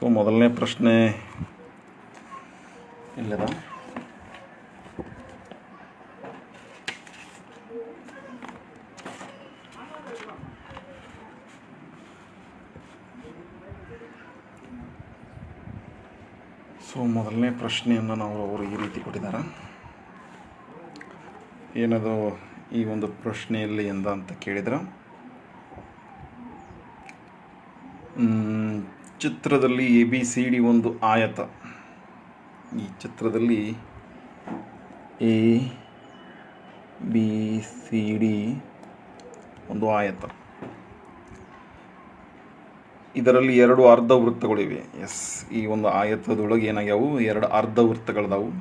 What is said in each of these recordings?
So ಮೊದಲನೇ ಪ್ರಶ್ನೆ ಇಲ್ಲದ. ಸೊ ಮೊದಲನೇ ಪ್ರಶ್ನೆಯನ್ನು ಅವರು ಈ ರೀತಿ ಕೊಟ್ಟಿದ್ದಾರೆ. ಏನದು ಈ ಒಂದು ಪ್ರಶ್ನೆಯಲ್ಲಿ ಎಂದ ಅಂತ ಕೇಳಿದ್ರೆ, ಚಿತ್ರದಲ್ಲಿ ABCD ಒಂದು ಆಯತ. ಈ ಚಿತ್ರದಲ್ಲಿ ABCD ಒಂದು ಆಯತ. ಇದರಲ್ಲಿ 2 ಅರ್ಧವೃತ್ತಗಳಿವೆ. ಈ ಒಂದು ಆಯತದೊಳಗೆ ಏನಾಗ್ಯಾವು, 2 ಅರ್ಧವೃತ್ತಗಳದಾವು.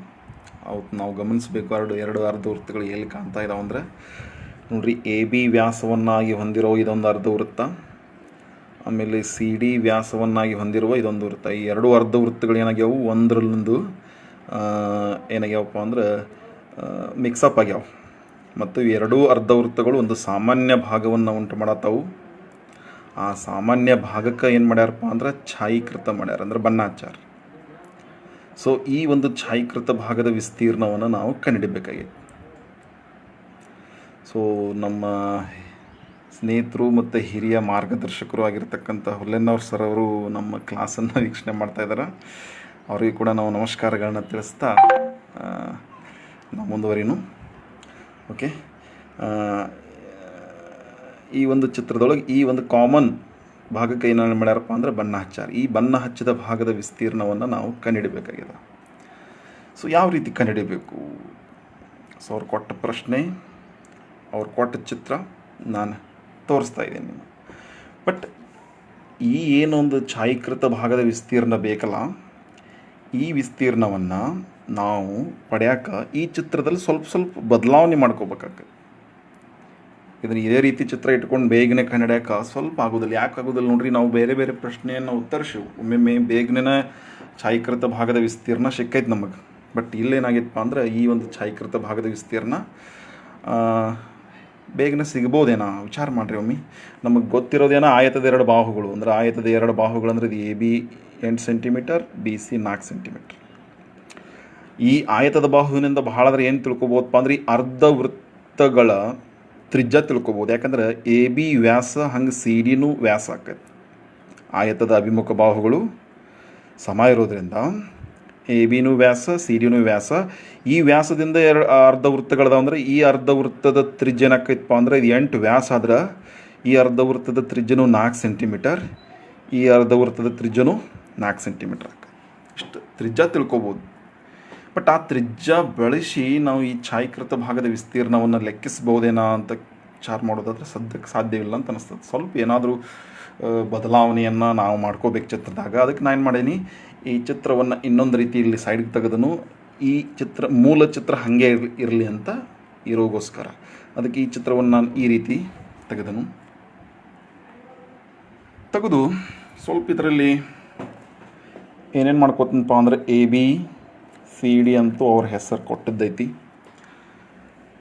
ಅವು ನಾವು ಗಮನಿಸಬೇಕು. 2 ಅರ್ಧವೃತ್ತಗಳು ಎಲ್ಲಿ ಕಾಣ್ತಾ ಇದಾವೆ ಅಂದರೆ, ನೋಡ್ರಿ, AB ವ್ಯಾಸವನ್ನಾಗಿ ಹೊಂದಿರೋ ಇದೊಂದು ಅರ್ಧವೃತ್ತ, ಆಮೇಲೆ CD ವ್ಯಾಸವನ್ನಾಗಿ ಹೊಂದಿರುವ ಇದೊಂದು ವೃತ್ತ. ಈ 2 ಅರ್ಧವೃತ್ತಗಳು ಏನಾಗ್ಯಾವು, ಒಂದರಲ್ಲೊಂದು ಏನಾಗ್ಯಾವಪ್ಪ ಅಂದ್ರೆ ಮಿಕ್ಸಪ್ ಆಗ್ಯಾವ. ಮತ್ತು ಈ 2 ಅರ್ಧವೃತ್ತಗಳು ಒಂದು ಸಾಮಾನ್ಯ ಭಾಗವನ್ನು ಉಂಟು ಮಾಡತ್ತಾವು. ಆ ಸಾಮಾನ್ಯ ಭಾಗಕ್ಕೆ ಏನು ಮಾಡ್ಯಾರಪ್ಪ ಅಂದ್ರೆ ಛಾಯೀಕೃತ ಮಾಡ್ಯಾರ, ಅಂದ್ರೆ ಬಣ್ಣ ಹಚ್ಚಾರ. ಸೊ ಈ ಒಂದು ಛಾಯೀಕೃತ ಭಾಗದ ವಿಸ್ತೀರ್ಣವನ್ನು ನಾವು ಕಂಡುಹಿಡಿಯಬೇಕಾಗಿದೆ. ಸೊ ನಮ್ಮ ಸ್ನೇಹಿತರು ಮತ್ತು ಹಿರಿಯ ಮಾರ್ಗದರ್ಶಕರು ಆಗಿರ್ತಕ್ಕಂಥ ಹುಲ್ಲೆನ್ನವ್ರ ಸರ್ ಅವರು ನಮ್ಮ ಕ್ಲಾಸನ್ನು ವೀಕ್ಷಣೆ ಮಾಡ್ತಾ ಇದ್ದಾರೆ. ಅವರಿಗೂ ಕೂಡ ನಾವು ನಮಸ್ಕಾರಗಳನ್ನ ತಿಳಿಸ್ತಾ ನಾವು ಮುಂದುವರಿನು. ಓಕೆ, ಈ ಒಂದು ಚಿತ್ರದೊಳಗೆ ಈ ಒಂದು ಕಾಮನ್ ಭಾಗಕ್ಕೆ ಏನೇನು ಮಾಡ್ಯಾರಪ್ಪ ಅಂದ್ರೆ ಬಣ್ಣ ಹಚ್ಚಾರ. ಈ ಬಣ್ಣ ಹಚ್ಚಿದ ಭಾಗದ ವಿಸ್ತೀರ್ಣವನ್ನು ನಾವು ಕಂಡುಹಿಡಿಯಬೇಕಾಗಿದೆ. ಸೊ ಯಾವ ರೀತಿ ಕಂಡುಹಿಡಿಯಬೇಕು? ಸೊ ಅವ್ರು ಕೊಟ್ಟ ಪ್ರಶ್ನೆ, ಅವ್ರು ಕೊಟ್ಟ ಚಿತ್ರ ನಾನು ತೋರಿಸ್ತಾ ಇದ್ದೀನಿ. ಬಟ್ ಈ ಏನೊಂದು ಛಾಯೀಕೃತ ಭಾಗದ ವಿಸ್ತೀರ್ಣ ಬೇಕಲ್ಲ, ಈ ವಿಸ್ತೀರ್ಣವನ್ನು ನಾವು ಪಡೆಯೋಕೆ ಈ ಚಿತ್ರದಲ್ಲಿ ಸ್ವಲ್ಪ ಬದಲಾವಣೆ ಮಾಡ್ಕೋಬೇಕಾಗ್ತದೆ. ಇದನ್ನು ಇದೇ ರೀತಿ ಚಿತ್ರ ಇಟ್ಕೊಂಡು ಬೇಗನೆ ಕಂಡುಹಿಡಿಯೋಕೆ ಸ್ವಲ್ಪ ಆಗೋದಿಲ್ಲ. ಯಾಕೆ ಆಗೋದಿಲ್ಲ ನೋಡ್ರಿ, ನಾವು ಬೇರೆ ಬೇರೆ ಪ್ರಶ್ನೆಯನ್ನು ಉತ್ತರಿಸಿವು. ಒಮ್ಮೊಮ್ಮೆ ಬೇಗನೆ ಛಾಯೀಕೃತ ಭಾಗದ ವಿಸ್ತೀರ್ಣ ಸಿಕ್ಕೈತೆ ನಮಗೆ. ಬಟ್ ಇಲ್ಲೇನಾಗಿತ್ತಪ್ಪ ಅಂದ್ರೆ ಈ ಒಂದು ಛಾಯೀಕೃತ ಭಾಗದ ವಿಸ್ತೀರ್ಣ ಬೇಗನೆ ಸಿಗ್ಬೋದೇನೋ ವಿಚಾರ ಮಾಡಿರಿ ಒಮ್ಮೆ. ನಮಗೆ ಗೊತ್ತಿರೋದೇನೋ ಆಯತದ 2 ಬಾಹುಗಳು, ಅಂದರೆ ಆಯತದ 2 ಬಾಹುಗಳು ಅಂದರೆ ಇದು AB 8 ಸೆಂಟಿಮೀಟರ್, BC 4 ಸೆಂಟಿಮೀಟರ್. ಈ ಆಯತದ ಬಾಹುವಿನಿಂದ ಬಹಳ ಅಂದ್ರೆ ಏನು ತಿಳ್ಕೊಬೋದಪ್ಪ ಅಂದ್ರೆ ಈ ಅರ್ಧವೃತ್ತಗಳ ತ್ರಿಜ್ಯ ತಿಳ್ಕೊಬೋದು. ಯಾಕಂದ್ರೆ AB ವ್ಯಾಸ ಹಂಗೆ CDನೂ ವ್ಯಾಸ ಆಕೈತೆ. ಆಯತದ ಅಭಿಮುಖ ಬಾಹುಗಳು ಸಮ ಇರೋದ್ರಿಂದ ABನೂ ವ್ಯಾಸ, CDನೂ ವ್ಯಾಸ. ಈ ವ್ಯಾಸದಿಂದ 2 ಅರ್ಧವೃತ್ತಗಳದಾವ. ಅಂದರೆ ಈ ಅರ್ಧವೃತ್ತದ ತ್ರಿಜ್ಯ ಏನಾಕೈತಪ್ಪ ಅಂದರೆ ಇದು 8 ವ್ಯಾಸ ಆದ್ರೆ ಈ ಅರ್ಧವೃತ್ತದ ತ್ರಿಜ್ಯನೂ 4 ಸೆಂಟಿಮೀಟರ್, ಈ ಅರ್ಧವೃತ್ತದ ತ್ರಿಜ್ಯನೂ 4 ಸೆಂಟಿಮೀಟರ್ ಆಕೈತೆ. ಇಷ್ಟು ತ್ರಿಜ್ಯ ತಿಳ್ಕೊಬೋದು. ಬಟ್ ಆ ತ್ರಿಜ್ಯ ಬಳಸಿ ನಾವು ಈ ಛಾಯೀಕೃತ ಭಾಗದ ವಿಸ್ತೀರ್ಣವನ್ನು ಲೆಕ್ಕಿಸ್ಬೋದೇನಾ ಅಂತ ವಿಚಾರ ಮಾಡೋದಾದ್ರೆ ಸದ್ಯಕ್ಕೆ ಸಾಧ್ಯವಿಲ್ಲ ಅಂತ ಅನಿಸ್ತದೆ. ಸ್ವಲ್ಪ ಏನಾದರೂ ಬದಲಾವಣೆಯನ್ನು ನಾವು ಮಾಡ್ಕೋಬೇಕು ಚಿತ್ರದಾಗ. ಅದಕ್ಕೆ ನಾನು ಏನು ಮಾಡೀನಿ, ಈ ಚಿತ್ರವನ್ನು ಇನ್ನೊಂದು ರೀತಿ ಇಲ್ಲಿ ಸೈಡ್ಗೆ ತೆಗೆದನು. ಈ ಚಿತ್ರ ಮೂಲ ಚಿತ್ರ ಹಾಗೆ ಇರಲಿ ಅಂತ ಇರೋಗೋಸ್ಕರ ಅದಕ್ಕೆ ಈ ಚಿತ್ರವನ್ನು ನಾನು ಈ ರೀತಿ ತೆಗೆದನು. ತೆಗೆದು ಸ್ವಲ್ಪ ಇದರಲ್ಲಿ ಏನೇನು ಮಾಡ್ಕೋತೀನಪ್ಪ ಅಂದರೆ ABCD ಅಂತೂ ಅವ್ರ ಹೆಸರು ಕೊಟ್ಟಿದ್ದೈತಿ.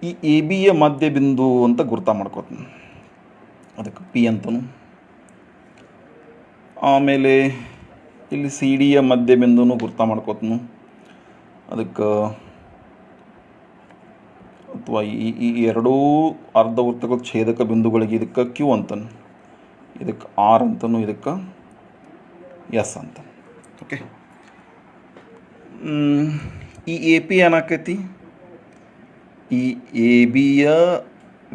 ಈ ABಯ ಮಧ್ಯ ಬಿಂದು ಅಂತ ಗುರ್ತ ಮಾಡ್ಕೋತೀನಿ, ಅದಕ್ಕೆ P ಅಂತನು. ಆಮೇಲೆ ಇಲ್ಲಿ CDಯ ಮಧ್ಯ ಬಿಂದುನು ಗುರ್ತ ಮಾಡ್ಕೋತೀನಿ, ಅದಕ್ಕೆ ಅಥವಾ ಈ 2 ಅರ್ಧವೃತ್ತಗಳ ಛೇದಕ ಬಿಂದುಗಳಿಗೆ ಇದಕ್ಕೆ Q ಅಂತನು, ಇದಕ್ಕೆ R ಅಂತನು, ಇದಕ್ಕೆ S ಅಂತ. ಓಕೆ, ಈ AP ಏನಾಕೈತಿ, ಈ ABಯ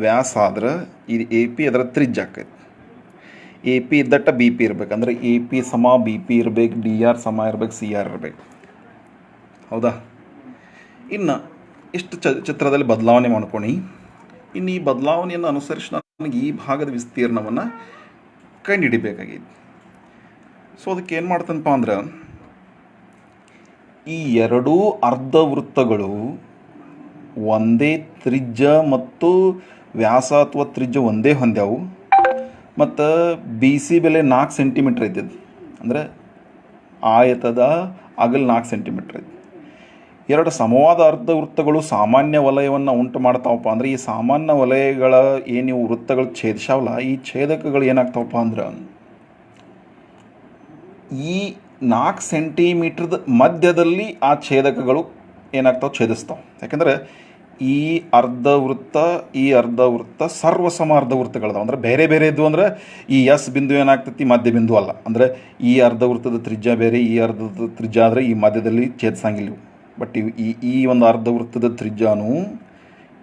ವ್ಯಾಸ ಆದ್ರೆ ಇದು AP ಅದರ ತ್ರಿಜ್ಯ ಆಕೈತಿ. AP ಇದ್ದಟ್ಟ BP ಇರ್ಬೇಕು, ಅಂದರೆ AP ಸಮ BP ಇರ್ಬೇಕು, DR ಸಮ ಇರ್ಬೇಕು, CR ಇರ್ಬೇಕು. ಹೌದಾ? ಇನ್ನು ಇಷ್ಟು ಚಿತ್ರದಲ್ಲಿ ಬದಲಾವಣೆ ಮಾಡ್ಕೊಂಡು ಇನ್ನು ಈ ಬದಲಾವಣೆಯನ್ನು ಅನುಸರಿಸಿ ನನಗೆ ಈ ಭಾಗದ ವಿಸ್ತೀರ್ಣವನ್ನು ಕಂಡುಹಿಡಿಬೇಕಾಗಿದೆ. ಸೊ ಅದಕ್ಕೆ ಏನು ಮಾಡ್ತಾನಪ್ಪ ಅಂದ್ರೆ, ಈ 2 ಅರ್ಧವೃತ್ತಗಳು ಒಂದೇ ತ್ರಿಜ್ಯ ಮತ್ತು ವ್ಯಾಸ ಅಥವಾ ತ್ರಿಜ್ಯ ಒಂದೇ ಹೊಂದ್ಯಾವು. ಮತ್ತು BC ಬೆಲೆ 4 ಸೆಂಟಿಮೀಟ್ರ್ ಇದ್ದಿದ್ದು, ಅಂದರೆ ಆಯತದ ಅಗಲ 4 ಸೆಂಟಿಮೀಟ್ರ್ ಐತಿ. 2 ಸಮವಾದ ಅರ್ಧವೃತ್ತಗಳು ಸಾಮಾನ್ಯ ವಲಯವನ್ನು ಉಂಟು ಮಾಡ್ತಾವಪ್ಪ ಅಂದರೆ ಈ ಸಾಮಾನ್ಯ ವಲಯಗಳ ಏನು ವೃತ್ತಗಳು ಛೇದಿಸಾವಲ್ಲ, ಈ ಛೇದಕಗಳು ಏನಾಗ್ತಾವಪ್ಪ ಅಂದ್ರೆ ಈ 4 ಸೆಂಟಿಮೀಟ್ರದ ಮಧ್ಯದಲ್ಲಿ ಆ ಛೇದಕಗಳು ಏನಾಗ್ತಾವೆ, ಛೇದಿಸ್ತಾವೆ. ಯಾಕಂದ್ರೆ ಈ ಅರ್ಧ ವೃತ್ತ ಸರ್ವಸಮ ಅರ್ಧ ವೃತ್ತಗಳದಾವೆ. ಅಂದ್ರೆ ಬೇರೆ ಬೇರೆ ಇದ್ವು ಅಂದ್ರೆ ಈ ಎಸ್ ಬಿಂದು ಏನಾಗ್ತೈತಿ, ಮಧ್ಯ ಬಿಂದು ಅಲ್ಲ. ಅಂದರೆ ಈ ಅರ್ಧ ವೃತ್ತದ ತ್ರಿಜ್ಯ ಬೇರೆ, ಈ ಅರ್ಧದ ತ್ರಿಜ್ಯ ಆದರೆ ಈ ಮಧ್ಯದಲ್ಲಿ ಛೇದಿಸಂಗಿಲ್ಲ ಇವು. ಬಟ್ ಇವು ಈ ಒಂದು ಅರ್ಧ ವೃತ್ತದ ತ್ರಿಜ್ಯನೂ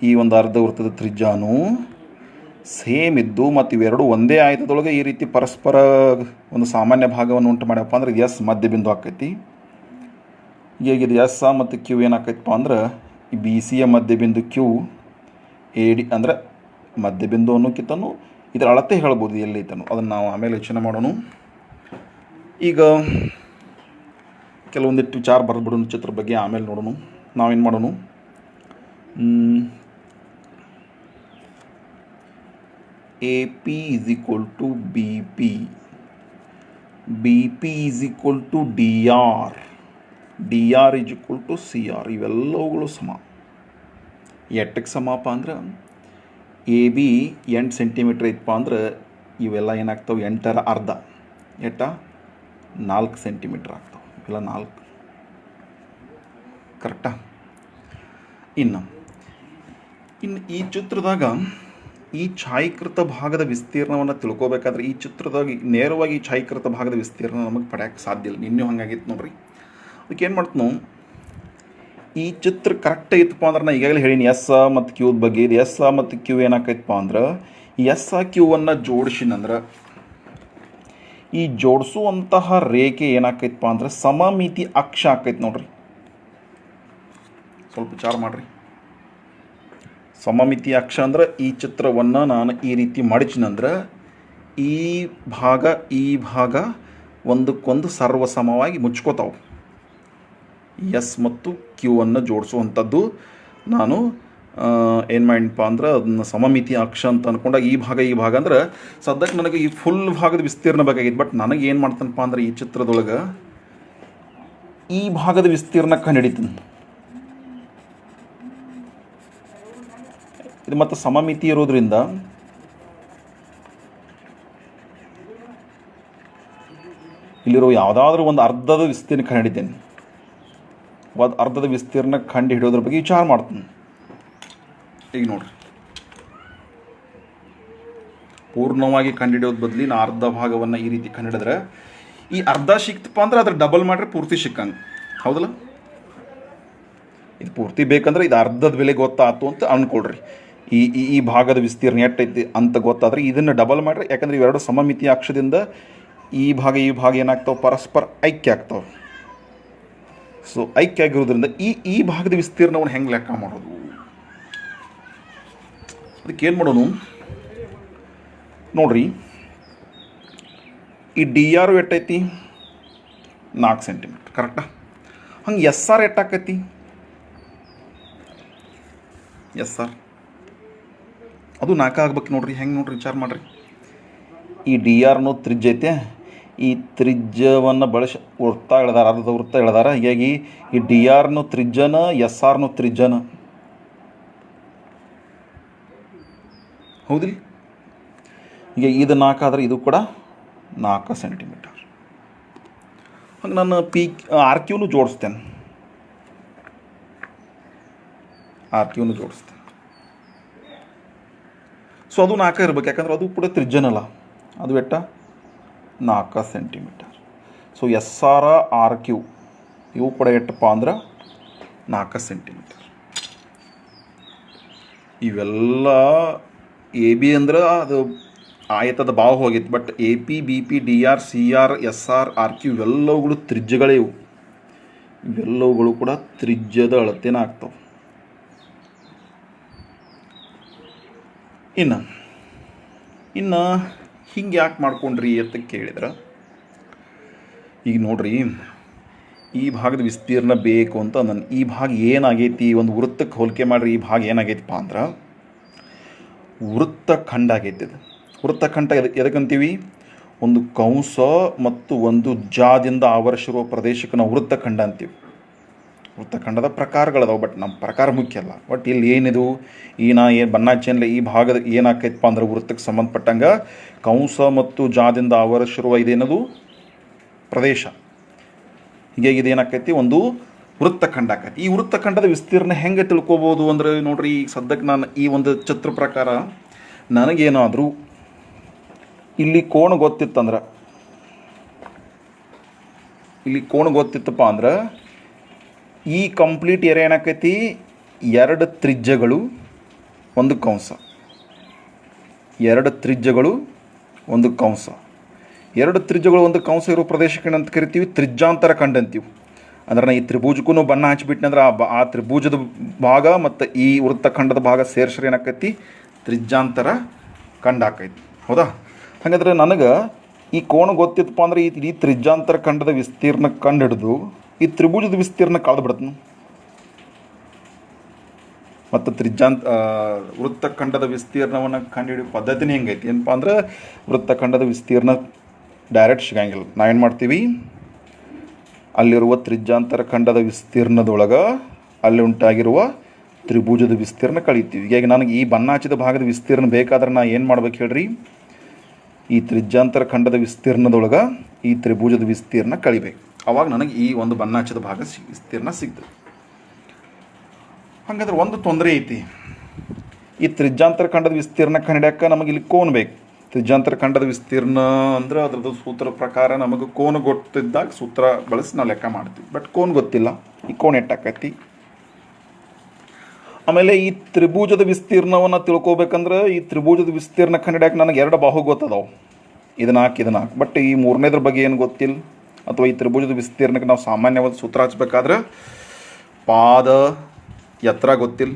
ಈ ಒಂದು ಅರ್ಧ ವೃತ್ತದ ತ್ರಿಜ್ಯನೂ ಸೇಮ್ ಇದ್ದು ಮತ್ತು ಇವೆರಡು ಒಂದೇ ಆಯತದೊಳಗೆ ಈ ರೀತಿ ಪರಸ್ಪರ ಒಂದು ಸಾಮಾನ್ಯ ಭಾಗವನ್ನು ಉಂಟು ಮಾಡ್ಯಪ್ಪ ಅಂದ್ರೆ ಎಸ್ ಮಧ್ಯ ಬಿಂದು ಆಕೈತಿ. ಈಗ ಇದು ಎಸ್ ಮತ್ತು ಕ್ಯೂ ಏನಾಕೈತಪ್ಪ ಅಂದ್ರೆ ಈ ಬಿ ಸಿಯ ಮಧ್ಯ ಬಿಂದು ಕ್ಯೂ ಎ ಡಿ ಅಂದರೆ ಮಧ್ಯ ಬಿಂದು ಅನ್ನೋಕ್ಕಿಂತನೂ ಇದರ ಅಳತೆ ಹೇಳ್ಬೋದು ಎಲ್ಲೈತನೋ, ಅದನ್ನು ನಾವು ಆಮೇಲೆ ಯೋಚನೆ ಮಾಡೋಣ. ಈಗ ಕೆಲವೊಂದಿಟ್ಟು ವಿಚಾರ ಬರೆದ್ಬಿಡೋಣ ಚಿತ್ರ ಬಗ್ಗೆ, ಆಮೇಲೆ ನೋಡೋಣ. ನಾವೇನು ಮಾಡೋಣ, A P is equal to B P, B P is equal to D R, D R is equal to C R. ಇವೆಲ್ಲವುಗಳು ಸಮ. ಎಟ್ಟಕ್ಕೆ ಸಮಪ್ಪ ಅಂದ್ರೆ ಎ ಬಿ 8 ಸೆಂಟಿಮೀಟ್ರ್ ಐತಪ್ಪ ಅಂದ್ರೆ ಇವೆಲ್ಲ ಏನಾಗ್ತಾವೆ, 8ರ ಅರ್ಧ 4 ಸೆಂಟಿಮೀಟ್ರ್ ಆಗ್ತಾವೆ. ಇವೆಲ್ಲ 4 ಕರೆಕ್ಟಾ. ಇನ್ನು ಈ ಚಿತ್ರದಾಗ ಈ ಛಾಯೀಕೃತ ಭಾಗದ ವಿಸ್ತೀರ್ಣವನ್ನು ತಿಳ್ಕೊಬೇಕಾದ್ರೆ ಈ ಚಿತ್ರದಾಗ ನೇರವಾಗಿ ಈ ಛಾಯೀಕೃತ ಭಾಗದ ವಿಸ್ತೀರ್ಣ ನಮಗೆ ಪಡೆಯೋಕ್ಕೆ ಸಾಧ್ಯ ಇಲ್ಲ. ನಿನ್ನೆ ಹಂಗಾಗಿತ್ತು ನೋಡ್ರಿ. ಅದಕ್ಕೆ ಏನು ಮಾಡ್ತು ನಾವು, ಈ ಚಿತ್ರ ಕರೆಕ್ಟ್ ಐತಪ್ಪ ಅಂದ್ರೆ ನಾನು ಈಗಾಗಲೇ ಹೇಳೀನಿ ಎಸ್ ಮತ್ತು ಕ್ಯೂದ ಬಗ್ಗೆ. ಇದು ಎಸ್ ಮತ್ತು ಕ್ಯೂ ಏನಾಕೈತಪ್ಪ ಅಂದ್ರೆ ಎಸ್ ಕ್ಯೂವನ್ನು ಜೋಡಿಸಿನಂದ್ರೆ ಈ ಜೋಡಿಸುವಂತಹ ರೇಖೆ ಏನಾಕೈತಪ್ಪ ಅಂದ್ರೆ ಸಮಮಿತಿ ಅಕ್ಷ ಆಕೈತೆ ನೋಡ್ರಿ. ಸ್ವಲ್ಪ ವಿಚಾರ ಮಾಡಿರಿ. ಸಮಮಿತಿ ಅಕ್ಷ ಅಂದ್ರೆ ಈ ಚಿತ್ರವನ್ನು ನಾನು ಈ ರೀತಿ ಮಡಚಿನಂದ್ರೆ ಈ ಭಾಗ ಒಂದಕ್ಕೊಂದು ಸರ್ವಸಮವಾಗಿ ಮುಚ್ಕೋತಾವೆ. ಎಸ್ ಮತ್ತು ಕ್ಯೂ ಅನ್ನು ಜೋಡಿಸುವಂಥದ್ದು ನಾನು ಏನು ಮಾಡಿನಪ್ಪ ಅಂದ್ರೆ ಅದನ್ನು ಸಮಮಿತಿ ಅಕ್ಷ ಅಂತ ಅಂದ್ಕೊಂಡಾಗ ಈ ಭಾಗ ಅಂದ್ರೆ ಸದ್ಯಕ್ಕೆ ನನಗೆ ಈ ಫುಲ್ ಭಾಗದ ವಿಸ್ತೀರ್ಣ ಬೇಕಾಗಿತ್ತು. ಬಟ್ ನನಗೆ ಏನು ಮಾಡ್ತಾನಪ್ಪ ಅಂದ್ರೆ ಈ ಚಿತ್ರದೊಳಗೆ ಈ ಭಾಗದ ವಿಸ್ತೀರ್ಣ ಕಂಡುಹಿಡಿತೀನಿ. ಇದು ಮತ್ತು ಸಮಮಿತಿ ಇರೋದ್ರಿಂದ ಇಲ್ಲಿರೋ ಯಾವುದಾದ್ರೂ ಒಂದು ಅರ್ಧದ ವಿಸ್ತೀರ್ಣ ಕಂಡು ಹಿಡಿತೇನೆ. ಅರ್ಧದ ವಿಸ್ತೀರ್ಣ ಕಂಡು ಹಿಡಿಯೋದ್ರ ಬಗ್ಗೆ ವಿಚಾರ ಮಾಡ್ತೀನಿ. ಈಗ ನೋಡ್ರಿ, ಪೂರ್ಣವಾಗಿ ಕಂಡುಹಿಡಿಯೋದು ಬದಲಿ ನಾ ಅರ್ಧ ಭಾಗವನ್ನು ಈ ರೀತಿ ಕಂಡುಹಿಡಿದ್ರೆ ಈ ಅರ್ಧ ಸಿಕ್ತಪ್ಪ ಅಂದ್ರೆ ಅದ್ರ ಡಬಲ್ ಮಾಡ್ರೆ ಪೂರ್ತಿ ಸಿಕ್ಕಂಗೆ, ಹೌದಲ್ಲ. ಇದು ಪೂರ್ತಿ ಬೇಕಂದ್ರೆ ಇದು ಅರ್ಧದ ಬೆಲೆ ಗೊತ್ತಾಯ್ತು ಅಂತ ಅಂದ್ಕೊಳ್ರಿ. ಈ ಭಾಗದ ವಿಸ್ತೀರ್ಣ ಎಟ್ಟೈತಿ ಅಂತ ಗೊತ್ತಾದ್ರೆ ಇದನ್ನು ಡಬಲ್ ಮಾಡ್ರಿ. ಯಾಕಂದ್ರೆ ಇವೆರಡು ಸಮಮಿತಿ ಅಕ್ಷದಿಂದ ಈ ಭಾಗ ಏನಾಗ್ತಾವೆ, ಪರಸ್ಪರ ಐಕ್ಯ ಆಗ್ತಾವೆ. ಸೊ ಐಕ್ಯ ಆಗಿರೋದ್ರಿಂದ ಈ ಭಾಗದ ವಿಸ್ತೀರ್ಣವನ್ನು ಹೆಂಗೆ ಲೆಕ್ಕ ಮಾಡೋದು, ಅದಕ್ಕೆ ಏನು ಮಾಡೋಣ ನೋಡ್ರಿ. ಈ ಡಿ ಆರ್ ಎಟ್ಟೈತಿ 4 ಸೆಂಟಿಮೀಟ್ರ್ ಕರೆಕ್ಟಾ. ಹಂಗೆ ಎಸ್ ಆರ್ ಎಟ್ಟಾಕೈತಿ, ಎಸ್ ಆರ್ ಅದು 4 ಆಗ್ಬೇಕು ನೋಡ್ರಿ. ಹೆಂಗೆ ನೋಡ್ರಿ ವಿಚಾರ ಮಾಡಿರಿ. ಈ ಡಿ ಆರ್ನೋ ತ್ರಿಜ್ಯ ಐತೆ, ಈ ತ್ರಿಜ್ಯವನ್ನು ಬಳಸಿ ವೃತ್ತ ಎಳೆದಾರ, ಅರ್ಧ ವೃತ್ತ ಎಳೆದಾರ. ಹೀಗಾಗಿ ಈ ಡಿ ಆರ್ನೋ ತ್ರಿಜ್ಯನ ಎಸ್ ಆರ್ನೋ ತ್ರಿಜ್ಯನ, ಹೌದಿಲ್ಲ. ಈಗ ಇದು 4 ಆದರೆ ಇದು ಕೂಡ 4 ಸೆಂಟಿಮೀಟರ್. ಹಂಗೆ ನಾನು ಆರ್ ಕ್ಯೂನು ಜೋಡಿಸ್ತೇನೆ. ಸೊ ಅದು 4 ಇರ್ಬೇಕು. ಯಾಕಂದ್ರೆ ಅದು ಕೂಡ ತ್ರಿಜ್ಯನಲ್ಲ, ಅದು 4 centimetre. So S R R Q ಇವು ಕೂಡ ಎಷ್ಟಪ್ಪ ಅಂದ್ರೆ 4 ಸೆಂಟಿಮೀಟರ್. ಇವೆಲ್ಲ ಎ ಬಿ ಅಂದ್ರೆ ಅದು ಆಯತದ ಬಾವು ಹೋಗಿತ್ತು. But A P, B P, D R, C R, S R, R Q ಇವೆಲ್ಲವುಗಳು ತ್ರಿಜ್ಯಗಳೇ. ಇವೆಲ್ಲವುಗಳು ಕೂಡ ತ್ರಿಜ್ಯದ ಅಳತೆನ ಆಗ್ತಾವೆ. ಇನ್ನು ಹಿಂಗೆ ಯಾಕೆ ಮಾಡ್ಕೊಂಡ್ರಿ ಅಂತ ಕೇಳಿದ್ರೆ, ಈಗ ನೋಡ್ರಿ, ಈ ಭಾಗದ ವಿಸ್ತೀರ್ಣ ಬೇಕು ಅಂತ ನಾನು ಈ ಭಾಗ ಏನಾಗೈತಿ ಒಂದು ವೃತ್ತಕ್ಕೆ ಹೋಲಿಕೆ ಮಾಡಿರಿ. ಈ ಭಾಗ ಏನಾಗೈತಪ್ಪ ಅಂದ್ರೆ ವೃತ್ತಖಂಡ ಆಗೈತಿ. ಇದು ವೃತ್ತಖಂಡ ಎದಕ್ಕಂತೀವಿ, ಒಂದು ಕಂಸ ಮತ್ತು ಒಂದು ಜಾದಿಂದ ಆವರಿಸಿರುವ ಪ್ರದೇಶಕ್ಕೆ ನಾವು ವೃತ್ತಖಂಡ ಅಂತೀವಿ. ವೃತ್ತಖಂಡದ ಪ್ರಕಾರಗಳದಾವೆ, ಬಟ್ ನಮ್ಮ ಪ್ರಕಾರ ಮುಖ್ಯ ಅಲ್ಲ. ಬಟ್ ಇಲ್ಲಿ ಏನಿದು, ಏನು ಬಣ್ಣಾಚೆನ್ಲೆ ಈ ಭಾಗದ ಏನಾಕೈತಪ್ಪ ಅಂದ್ರೆ ವೃತ್ತಕ್ಕೆ ಸಂಬಂಧಪಟ್ಟಂಗೆ ಕಂಸ ಮತ್ತು ಜಾದಿಂದ ಆವರಿಸಿರುವ ಇದೇನದು ಪ್ರದೇಶ. ಹೀಗಾಗಿ ಇದೇನಾಕೈತಿ ಒಂದು ವೃತ್ತಖಂಡ ಆಕೈತಿ. ಈ ವೃತ್ತಖಂಡದ ವಿಸ್ತೀರ್ಣ ಹೆಂಗೆ ತಿಳ್ಕೊಬೋದು ಅಂದರೆ ನೋಡ್ರಿ, ಈಗ ಸದ್ಯಕ್ಕೆ ನಾನು ಈ ಒಂದು ಚಿತ್ರ ಪ್ರಕಾರ ನನಗೇನಾದರೂ ಇಲ್ಲಿ ಕೋಣ ಗೊತ್ತಿತ್ತಂದ್ರೆ, ಇಲ್ಲಿ ಕೋಣ ಗೊತ್ತಿತ್ತಪ್ಪ ಅಂದ್ರೆ ಈ ಕಂಪ್ಲೀಟ್ ಏರಿಯಾ ಏನಾಕೈತಿ, 2 ತ್ರಿಜ್ಯಗಳು 1 ಕಂಸ, 2 ತ್ರಿಜ್ಯಗಳು 1 ಕಂಸ, 2 ತ್ರಿಜ್ಯಗಳು 1 ಕಂಸ ಇರೋ ಪ್ರದೇಶಕ್ಕೆ ಏನಂತ ಕರಿತೀವಿ, ತ್ರಿಜ್ಯಾಂತರ ಖಂಡ ಅಂತೀವಿ. ಅಂದ್ರೆ ನಾನು ಈ ತ್ರಿಭುಜಕ್ಕೂ ಬಣ್ಣ ಹಚ್ಚಿಬಿಟ್ನೆ ಅಂದ್ರೆ ಆ ತ್ರಿಭುಜದ ಭಾಗ ಮತ್ತು ಈ ವೃತ್ತಖಂಡದ ಭಾಗ ಸೇರಿಸ್ರೆ ಏನಾಕೈತಿ, ತ್ರಿಜ್ಯಾಂತರ ಖಂಡ ಆಕೈತಿ. ಹೌದಾ? ಹಾಗಾದ್ರೆ ನನಗೆ ಈ ಕೋಣ ಗೊತ್ತಿತ್ತಪ್ಪ ಅಂದ್ರೆ ಈ ತ್ರಿಜ್ಯಾಂತರ ಖಂಡದ ವಿಸ್ತೀರ್ಣ ಕಂಡು ಹಿಡಿದು ಈ ತ್ರಿಭುಜದ ವಿಸ್ತೀರ್ಣ ಕಳೆದು ಬಿಡ್ತೀನಿ. ಮತ್ತು ವೃತ್ತಖಂಡದ ವಿಸ್ತೀರ್ಣವನ್ನು ಕಂಡುಹಿಡಿಯೋ ಪದ್ಧತಿನೇ ಹೆಂಗೈತಿ ಏನಪ್ಪ ಅಂದ್ರೆ, ವೃತ್ತಖಂಡದ ವಿಸ್ತೀರ್ಣ ಡೈರೆಕ್ಟ್ ಸಿಗಂಗಿಲ್ಲ. ನಾವೇನು ಮಾಡ್ತೀವಿ, ಅಲ್ಲಿರುವ ತ್ರಿಜ್ಯಾಂತರ ಖಂಡದ ವಿಸ್ತೀರ್ಣದೊಳಗೆ ಅಲ್ಲಿ ಉಂಟಾಗಿರುವ ತ್ರಿಭುಜದ ವಿಸ್ತೀರ್ಣ ಕಳೀತೀವಿ. ಹೀಗಾಗಿ ನನಗೆ ಈ ಬಣ್ಣ ಹಚ್ಚಿದ ಭಾಗದ ವಿಸ್ತೀರ್ಣ ಬೇಕಾದ್ರೆ ನಾನು ಏನು ಮಾಡ್ಬೇಕು ಹೇಳ್ರಿ, ಈ ತ್ರಿಜ್ಯಾಂತರ ಖಂಡದ ವಿಸ್ತೀರ್ಣದೊಳಗೆ ಈ ತ್ರಿಭುಜದ ವಿಸ್ತೀರ್ಣ ಕಳಿಬೇಕು. ಅವಾಗ ನನಗೆ ಈ ಒಂದು ಬಣ್ಣ ಹಚ್ಚಿದ ಭಾಗ ವಿಸ್ತೀರ್ಣ ಸಿಗ್ತದೆ. ಹಾಗಾದ್ರೆ ಒಂದು ತೊಂದರೆ ಐತಿ, ಈ ತ್ರಿಜ್ಯಾಂತರ ಖಂಡದ ವಿಸ್ತೀರ್ಣ ಕಂಡಿಡ್ಯಾಕ ನಮಗೆ ಇಲ್ಲಿ ಕೋನ ಬೇಕು. ತ್ರಿಜ್ಯಾಂತರ ಖಂಡದ ವಿಸ್ತೀರ್ಣ ಅಂದ್ರೆ ಅದ್ರದ್ದು ಸೂತ್ರ ಪ್ರಕಾರ ನಮಗೆ ಕೋನ ಗೊತ್ತಿದ್ದಾಗ ಸೂತ್ರ ಬಳಸಿ ನಾವು ಲೆಕ್ಕ ಮಾಡ್ತೀವಿ. ಬಟ್ ಕೋನ ಗೊತ್ತಿಲ್ಲ, ಈ ಕೋನ ಎಟ್ಟಾಕೈತಿ. ಆಮೇಲೆ ಈ ತ್ರಿಭುಜದ ವಿಸ್ತೀರ್ಣವನ್ನು ತಿಳ್ಕೊಬೇಕಂದ್ರೆ ಈ ತ್ರಿಭುಜದ ವಿಸ್ತೀರ್ಣ ಕಂಡಿಡ್ಯಾಕ ನನಗೆ 2 ಬಾಹು ಗೊತ್ತದಾವು, ಇದು 4. ಬಟ್ ಈ 3ನೇದ್ರ ಬಗ್ಗೆ ಏನು ಗೊತ್ತಿಲ್ಲ. ಅಥವಾ ಈ ತ್ರಿಭುಜದ ವಿಸ್ತೀರ್ಣಕ್ಕೆ ನಾವು ಸಾಮಾನ್ಯವಾದ ಸೂತ್ರ ಹಚ್ಬೇಕಾದ್ರೆ ಪಾದ ಎತ್ತರ ಗೊತ್ತಿಲ್ಲ.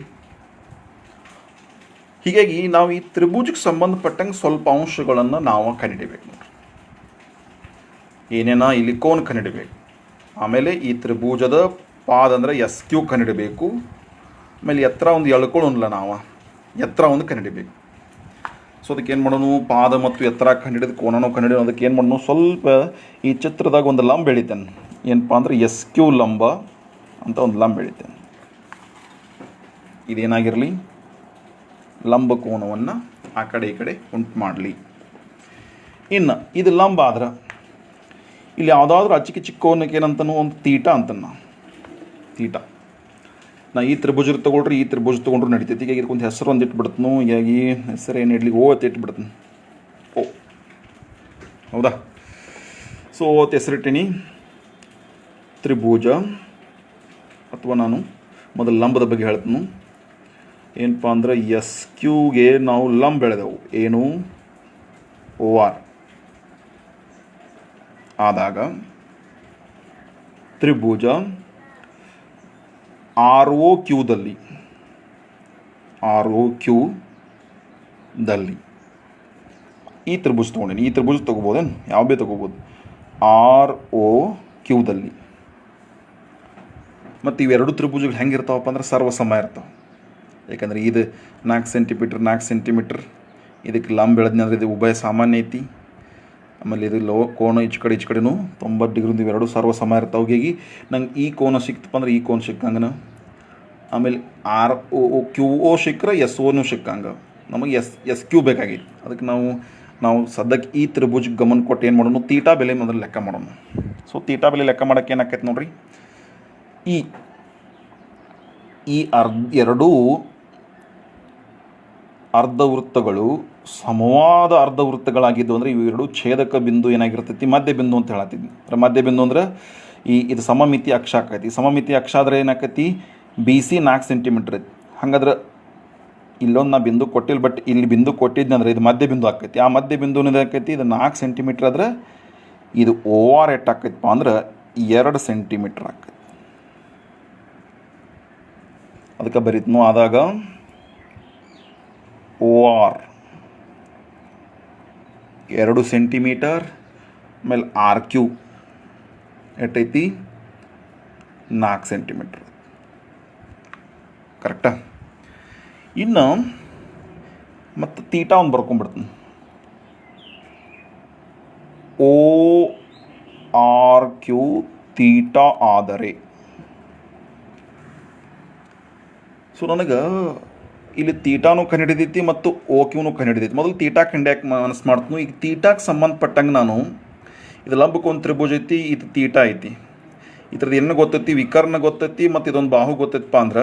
ಹೀಗಾಗಿ ನಾವು ಈ ತ್ರಿಭುಜಕ್ಕೆ ಸಂಬಂಧಪಟ್ಟಂಗೆ ಸ್ವಲ್ಪ ಅಂಶಗಳನ್ನು ನಾವು ಕಂಡುಹಿಡಿಬೇಕು. ನೋಡ್ರಿ, ಏನೇನ ಇಲ್ಲಿ ಕೋನ ಕಂಡುಹಿಡಿಬೇಕು, ಆಮೇಲೆ ಈ ತ್ರಿಭುಜದ ಪಾದ ಅಂದರೆ SQ ಕಂಡುಹಿಡಬೇಕು, ಆಮೇಲೆ ಎತ್ತರ ಒಂದು ಎಳ್ಕೊಳ್ಳೋಲ್ಲ, ನಾವು ಎತ್ತರ ಒಂದು ಕಂಡುಹಿಡಿಬೇಕು. ಸೊ ಅದಕ್ಕೆ ಏನು ಮಾಡೋಣ, ಪಾದ ಮತ್ತು ಎತ್ತರ ಕಂಡುಹಿಡಿದು ಕೋನನೂ ಕಂಡುಹಿಡಿದು ಅದಕ್ಕೆ ಏನು ಮಾಡೋಣ, ಸ್ವಲ್ಪ ಈ ಚಿತ್ರದಾಗ ಒಂದು ಲಂಬ ಎಳಿತೇನೆ. ಏನಪ್ಪ ಅಂದ್ರೆ SQ ಲಂಬ ಅಂತ ಒಂದು ಲಂಬ ಎಳಿತೇನೆ. ಇದೇನಾಗಿರಲಿ, ಲಂಬ ಕೋನವನ್ನು ಆ ಕಡೆ ಈ ಕಡೆ ಉಂಟು ಮಾಡಲಿ. ಇನ್ನು ಇದು ಲಂಬ ಆದ್ರೆ ಇಲ್ಲಿ ಯಾವುದಾದ್ರೂ ಚಿಕ್ಕ ಕೋನಕ್ಕೆ ಏನಂತನೂ ಒಂದು ತೀಟ ಅಂತಾನೆ. ತೀಟ ನಾ ಈ ತ್ರಿಭುಜ ತೊಗೊಳ್ರಿ, ಈ ತ್ರಿಭುಜ ತೊಗೊಂಡ್ರು ನಡೀತೈತಿ. ಈಗ ಇದಕ್ಕೊಂದು ಹೆಸರು ಒಂದು ಇಟ್ಬಿಡ್ತನು. ಹೀಗಾಗಿ ಹೆಸರು ಏನು ಇಡ್ಲಿ, ಓ ಅಂತ ಇಟ್ಬಿಡ್ತೀನಿ. ಓ, ಹೌದಾ? ಸೊ ಓತ್ ಹೆಸರಿಟ್ಟೀನಿ. ತ್ರಿಭುಜ ಅಥವಾ ನಾನು ಮೊದಲು ಲಂಬದ ಬಗ್ಗೆ ಹೇಳ್ತೀನಿ. ಏನಪ್ಪ ಅಂದ್ರೆ SQಗೆ ನಾವು ಲಂಬ ಬೆಳೆದೆವು, ಏನು OR ಆದಾಗ ತ್ರಿಭುಜ ROQದಲ್ಲಿ ಈ ತ್ರಿಭುಜ ತೊಗೊಂಡೇನಿ. ಈ ತ್ರಿಭುಜ ತೊಗೋಬೋದೇನು, ಯಾವ ಭೀ ತೊಗೋಬೋದು. ROQದಲ್ಲಿ ಮತ್ತು ಇವೆರಡು ತ್ರಿಭುಜಗಳು ಹೆಂಗಿರ್ತಾವಪ್ಪ ಅಂದ್ರೆ ಸರ್ವಸಮ ಇರ್ತಾವೆ. ಯಾಕಂದರೆ ಇದು 4 ಸೆಂಟಿಮೀಟ್ರ್ 4 ಸೆಂಟಿಮೀಟ್ರ್ ಇದಕ್ಕೆ ಲಂಬ ಬೆಳೆದ್ನಿ ಅಂದರೆ ಇದು ಉಭಯ ಸಾಮಾನ್ಯ ಐತಿ. ಆಮೇಲೆ ಇದು ಕೋನ ಈಚೆ ಕಡೆನೂ 90 ಡಿಗ್ರಿ ಇವೆರಡು ಸರ್ವಸಮ ಇರ್ತಾವೆ. ಹೀಗಾಗಿ ನಂಗೆ ಈ ಕೋನ ಸಿಕ್ತಪ್ಪ ಅಂದ್ರೆ ಈ ಕೋನ ಸಿಕ್ಕಂಗೆ, ಆಮೇಲೆ ROQO ಸಿಕ್ಕರೆ SOನೂ ಸಿಕ್ಕಂಗೆ. ನಮಗೆ SQ ಬೇಕಾಗಿತ್ತು. ಅದಕ್ಕೆ ನಾವು ಸದ್ಯಕ್ಕೆ ಈ ತ್ರಿಭುಜಕ್ಕೆ ಗಮನ ಕೊಟ್ಟು ಏನು ಮಾಡೋಣ, ತೀಟಾ ಬೆಲೆ ಮೊದಲು ಲೆಕ್ಕ ಮಾಡೋಣ. ಸೊ ತೀಟಾ ಬೆಲೆ ಲೆಕ್ಕ ಮಾಡೋಕ್ಕೆ ಏನಾಕೈತೆ ನೋಡ್ರಿ, ಈ ಎರಡೂ ಅರ್ಧವೃತ್ತಗಳು ಸಮವಾದ ಅರ್ಧವೃತ್ತಗಳಾಗಿದ್ದು ಅಂದರೆ ಇವೆರಡು ಛೇದಕ ಬಿಂದು ಏನಾಗಿರ್ತೈತಿ, ಮಧ್ಯ ಬಿಂದು ಅಂತ ಹೇಳತ್ತಿದ್ವಿ. ಮಧ್ಯ ಬಿಂದು ಅಂದ್ರೆ ಇದು ಸಮಮಿತಿ ಅಕ್ಷ ಆಕೈತಿ. ಸಮಮಿತಿ ಅಕ್ಷ ಆದರೆ ಏನಾಕೈತಿ, BC 4 ಸೆಂಟಿಮೀಟ್ರ್ ಐತಿ. ಹಾಗಾದ್ರೆ ಇಲ್ಲೊಂದು ನಾ ಬಿಂದು ಕೊಟ್ಟಿಲ್ಲ, ಬಟ್ ಇಲ್ಲಿ ಬಿಂದು ಕೊಟ್ಟಿದ್ದೆ ಅಂದರೆ ಇದು ಮಧ್ಯ ಬಿಂದು ಆಕೈತಿ. ಆ ಮಧ್ಯ ಬಿಂದು ಆಕೈತಿ, ಇದು 4 ಸೆಂಟಿಮೀಟ್ರ್ ಆದ್ರೆ ಇದು OR ಎಷ್ಟು ಆಕೈತಪ್ಪ ಅಂದ್ರೆ 2 ಸೆಂಟಿಮೀಟ್ರ್ ಆಕೈತಿ. ಅದಕ್ಕೆ ಬರೀತ್ನು ಆದಾಗ OR 2 ಸೆಂಟಿಮೀಟರ್, ಆಮೇಲೆ RQ ಎಷ್ಟೈತಿ 4 ಸೆಂಟಿಮೀಟ್ರ್. ಕರೆಕ್ಟಾ? ಇನ್ನು ಮತ್ತು ತೀಟಾ ಒಂದು ಬರ್ಕೊಂಡ್ಬಿಡ್ತೀನಿ. ORQ ತೀಟಾ ಆದರೆ ಸೊ ನನಗೆ ಇಲ್ಲಿ ತೀಟಾನು ಕಂಡುಹಿಡಿದೈತಿ ಮತ್ತು OQನೂ ಕಂಡುಹಿಡಿದೈತಿ. ಮೊದಲು ತೀಟಾ ಕಂಡ್ಯಾಕೆ ಮನಸ್ಸು ಮಾಡ್ತೀನಿ. ಈಗ ತೀಟಾಕ್ಕೆ ಸಂಬಂಧಪಟ್ಟಂಗೆ ನಾನು ಇದು ಲಂಬಕೋನ ತ್ರಿಭುಜ ಐತಿ, ಇದು ತೀಟಾ ಐತಿ. ಇದ್ರದ್ದು ಏನು ಗೊತ್ತೈತಿ, ವಿಕರ್ಣ ಗೊತ್ತೈತಿ ಮತ್ತು ಇದೊಂದು ಬಾಹು ಗೊತ್ತೈತಪ್ಪ ಅಂದ್ರೆ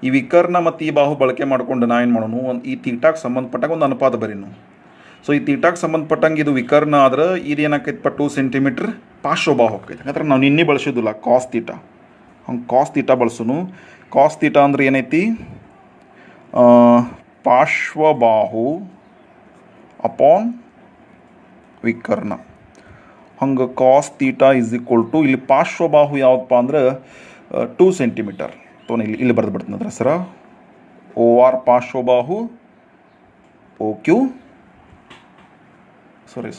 ಈ ವಿಕರ್ಣ ಮತ್ತು ಈ ಬಾಹು ಬಳಕೆ ಮಾಡ್ಕೊಂಡು ನಾ ಏನು ಮಾಡೋನು, ಒಂದು ಈ ತೀಟಾಕ್ಕೆ ಸಂಬಂಧಪಟ್ಟಾಗ ಒಂದು ಅನುಪಾತ ಬರೀನು. ಸೊ ಈ ತೀಟಾಕ್ಕೆ ಸಂಬಂಧಪಟ್ಟಂಗೆ ಇದು ವಿಕರ್ಣ ಆದ್ರೆ ಇದು ಏನಾಕೈತಪ್ಪ 2 ಸೆಂಟಿಮೀಟ್ರ್ ಪಾರ್ಶ್ವಬಾಹು ಹೋಗ್ತೈತೆ. ಯಾಕಂದ್ರೆ ನಾವು ನಿನ್ನೆ ಬಳಸೋದಿಲ್ಲ ಕಾಸ್ ತೀಟಾ, ಹಂಗೆ ಕಾಸ್ ತೀಟಾ ಬಳಸೋನು. ಕಾಸ್ ತೀಟಾ ಅಂದ್ರೆ ಏನೈತಿ, ಪಾರ್ಶ್ವಬಾಹು ಅಪಾನ್ ವಿಕರ್ಣ. ಹಂಗೆ cos theta is equal to ಇಲ್ಲಿ ಪಾರ್ಶ್ವಬಾಹು ಯಾವುದಪ್ಪ ಅಂದ್ರೆ 2 ಸೆಂಟಿಮೀಟರ್. ಇಲ್ಲಿ ಬರೆದು ಬಿಡ್ತೀನಿ ಅದ್ರ ಸರ ಓ ಆರ್ ಪಾರ್ಶ್ವಬಾಹು O Q sorry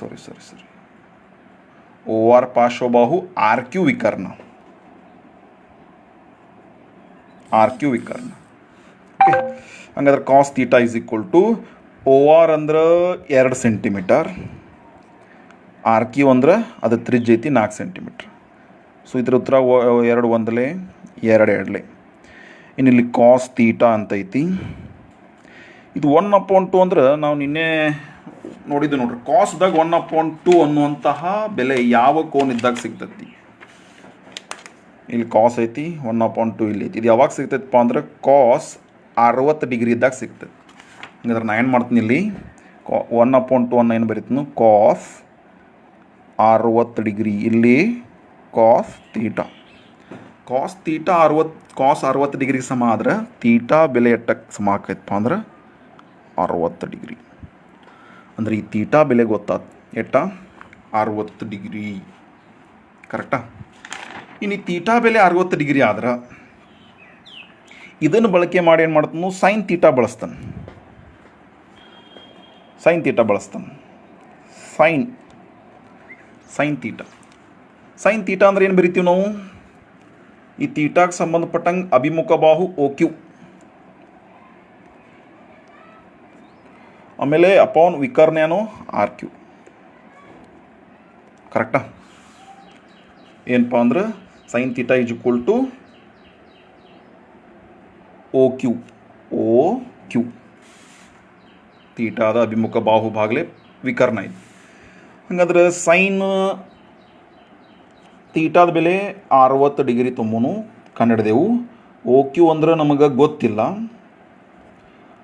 O R ಪಾರ್ಶ್ವಬಾಹು ಆರ್ ಕ್ಯೂ ವಿಕರ್ಣ. ಓಕೆ, ಹಂಗಾದ್ರೆ cos theta is equal to O R ಅಂದ್ರೆ 2 ಸೆಂಟಿಮೀಟರ್, ಆರ್ ಕ್ಯೂ ಅಂದ್ರೆ ಅದು ತ್ರಿಜ್ಯ ಐತಿ 4 ಸೆಂಟಿಮೀಟ್ರ್. ಸೊ ಇದ್ರ ಉತ್ತರ 2 ಒಂದಲೇ 2 ಎರಡಲೇ. ಇನ್ನು ಇಲ್ಲಿ ಕಾಸ್ ತೀಟಾ ಅಂತೈತಿ. ಇದು 1/2 ಅಂದ್ರೆ ನಾವು ನಿನ್ನೆ ನೋಡಿದ್ದು ನೋಡ್ರಿ, ಕಾಸ್ದಾಗ 1/2 ಅನ್ನುವಂತಹ ಬೆಲೆ ಯಾವ ಕೋನ್ ಇದ್ದಾಗ ಸಿಗ್ತೈತಿ. ಇಲ್ಲಿ ಕಾಸ್ ಐತಿ, 1/2 ಇಲ್ಲಿ ಐತಿ. ಇದು ಯಾವಾಗ ಸಿಗ್ತೈತಪ್ಪ ಅಂದ್ರೆ ಕಾಸ್ 60 ಡಿಗ್ರಿ ಇದ್ದಾಗ ಸಿಗ್ತೈತಿ. ಹಂಗಾದ್ರೆ ನಾ ಏನು ಮಾಡ್ತೀನಿ, ಇಲ್ಲಿ 1/2 ಅನ್ನು ಏನು ಬರೀತೀನಿ, ಕಾಸ್ 60 ಡಿಗ್ರಿ, ಇಲ್ಲಿ ಕಾಸ್ ತೀಟಾ. ಕಾಸ್ ತೀಟಾ 60 ಡಿಗ್ರಿಗೆ ಸಮ ಆದ್ರೆ ತೀಟಾ ಬೆಲೆ ಎಟ್ಟಕ್ಕೆ ಸಮ ಆಕೈತಪ್ಪ ಅಂದ್ರೆ 60 ಡಿಗ್ರಿ. ಅಂದ್ರೆ ಈ ತೀಟಾ ಬೆಲೆ ಗೊತ್ತಾದ ಎಟ್ಟ 60 ಡಿಗ್ರಿ. ಕರೆಕ್ಟಾ? ಇನ್ನು ಈ ತೀಟಾ ಬೆಲೆ 60 ಡಿಗ್ರಿ ಆದ್ರೆ ಇದನ್ನು ಬಳಕೆ ಮಾಡಿ ಏನು ಮಾಡ್ತಾನು, ಸೈನ್ ತೀಟಾ ಬಳಸ್ತಾನೆ. ಸೈನ್ ತೀಟಾ ಅಂದ್ರೆ ಏನು ಬರಿತೀವಿ ನಾವು, ಈ ತೀಟಾಗೆ ಸಂಬಂಧಪಟ್ಟಂಗೆ ಅಭಿಮುಖ ಬಾಹು ಓ ಕ್ಯೂ, ಆಮೇಲೆ ಅಪಾನ್ ವಿಕರ್ಣ ಏನು ಆರ್ ಕ್ಯೂ. ಕರೆಕ್ಟಾ? ಏನಪ್ಪ ಅಂದ್ರೆ sine theta is equal to O Q. ತೀಟಾದ ಅಭಿಮುಖ ಬಾಹು ಭಾಗಲೆ ವಿಕರ್ಣ ಇದೆ. ಹಂಗಂದ್ರೆ ಸೈನ್ ತೀಟಾದ ಬೆಲೆ 60 ಡಿಗ್ರಿ ತುಂಬನು ಕಂಡಿಡ್ದೆವು. ಓ ಕ್ಯೂ ಅಂದ್ರೆ ನಮಗೆ ಗೊತ್ತಿಲ್ಲ,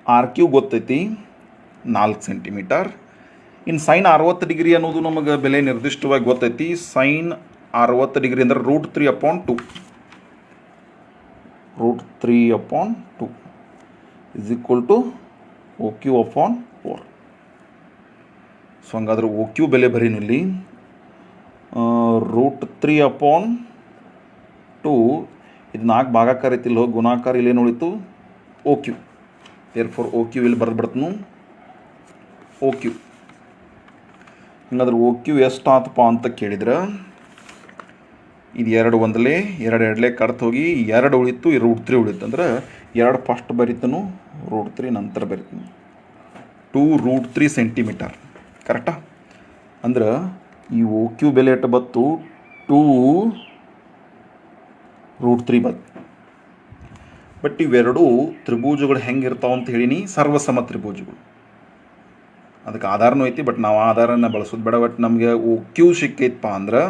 ಆರ್ ಕ್ಯೂ ಗೊತ್ತೈತಿ 4 ಸೆಂಟಿಮೀಟರ್. ಇನ್ನು ಸೈನ್ 60 ಡಿಗ್ರಿ ಅನ್ನೋದು ನಮಗೆ ಬೆಲೆ ನಿರ್ದಿಷ್ಟವಾಗಿ ಗೊತ್ತೈತಿ. ಸೈನ್ 60 ಡಿಗ್ರಿ ಅಂದ್ರೆ √3/2 is equal to O Q upon 4. So ಹಂಗಾದ್ರೆ ಓ ಕ್ಯೂ ಬೆಲೆ ಬರೀನಿಲ್ಲಿ √3/2. ಇದು 4 ಭಾಗಾಕಾರ ಐತಿಲ್ಲ, ಗುಣಾಕಾರ ಇಲ್ಲಿ ಏನು ಉಳಿತು O Q. Therefore O Q ಇಲ್ಲಿ ಬರೆದು ಬಿಡ್ತೀನಿ, ಓ ಕ್ಯೂ. ಹಂಗಾದ್ರೆ ಓ ಕ್ಯೂ ಎಷ್ಟು ಆತಪ್ಪ ಅಂತ ಕೇಳಿದ್ರೆ ಇದು 2 ಒಂದಲೇ 2 ಎರಡಲೇ ಕಡ್ತು ಹೋಗಿ 2 ಉಳಿತು, ಈ √3 ಉಳಿತು. ಅಂದ್ರೆ 2 ಫಸ್ಟ್ ಬರಿತನು, √3 ನಂತರ ಬರಿತೀನಿ, 2√3 ಸೆಂಟಿಮೀಟರ್. ಕರೆಕ್ಟಾ? ಅಂದ್ರೆ ಈ ಓ ಕ್ಯೂ ಬೆಲೆ ಎಷ್ಟು ಬತ್ತು, 2√3 ಬತ್ತು. ಬಟ್ ಇವೆರಡು ತ್ರಿಭುಜಗಳು ಹೆಂಗಿರ್ತಾವ ಅಂತ ಹೇಳಿನಿ, ಸರ್ವಸಮ ತ್ರಿಭುಜಗಳು. ಅದಕ್ಕೆ ಆಧಾರನೂ ಐತಿ, ಬಟ್ ನಾವು ಆಧಾರನ ಬಳಸೋದು ಬೇಡ. ಬಟ್ ನಮಗೆ ಓ ಕ್ಯೂ ಸಿಕ್ಕೈತಪ್ಪ ಅಂದ್ರೆ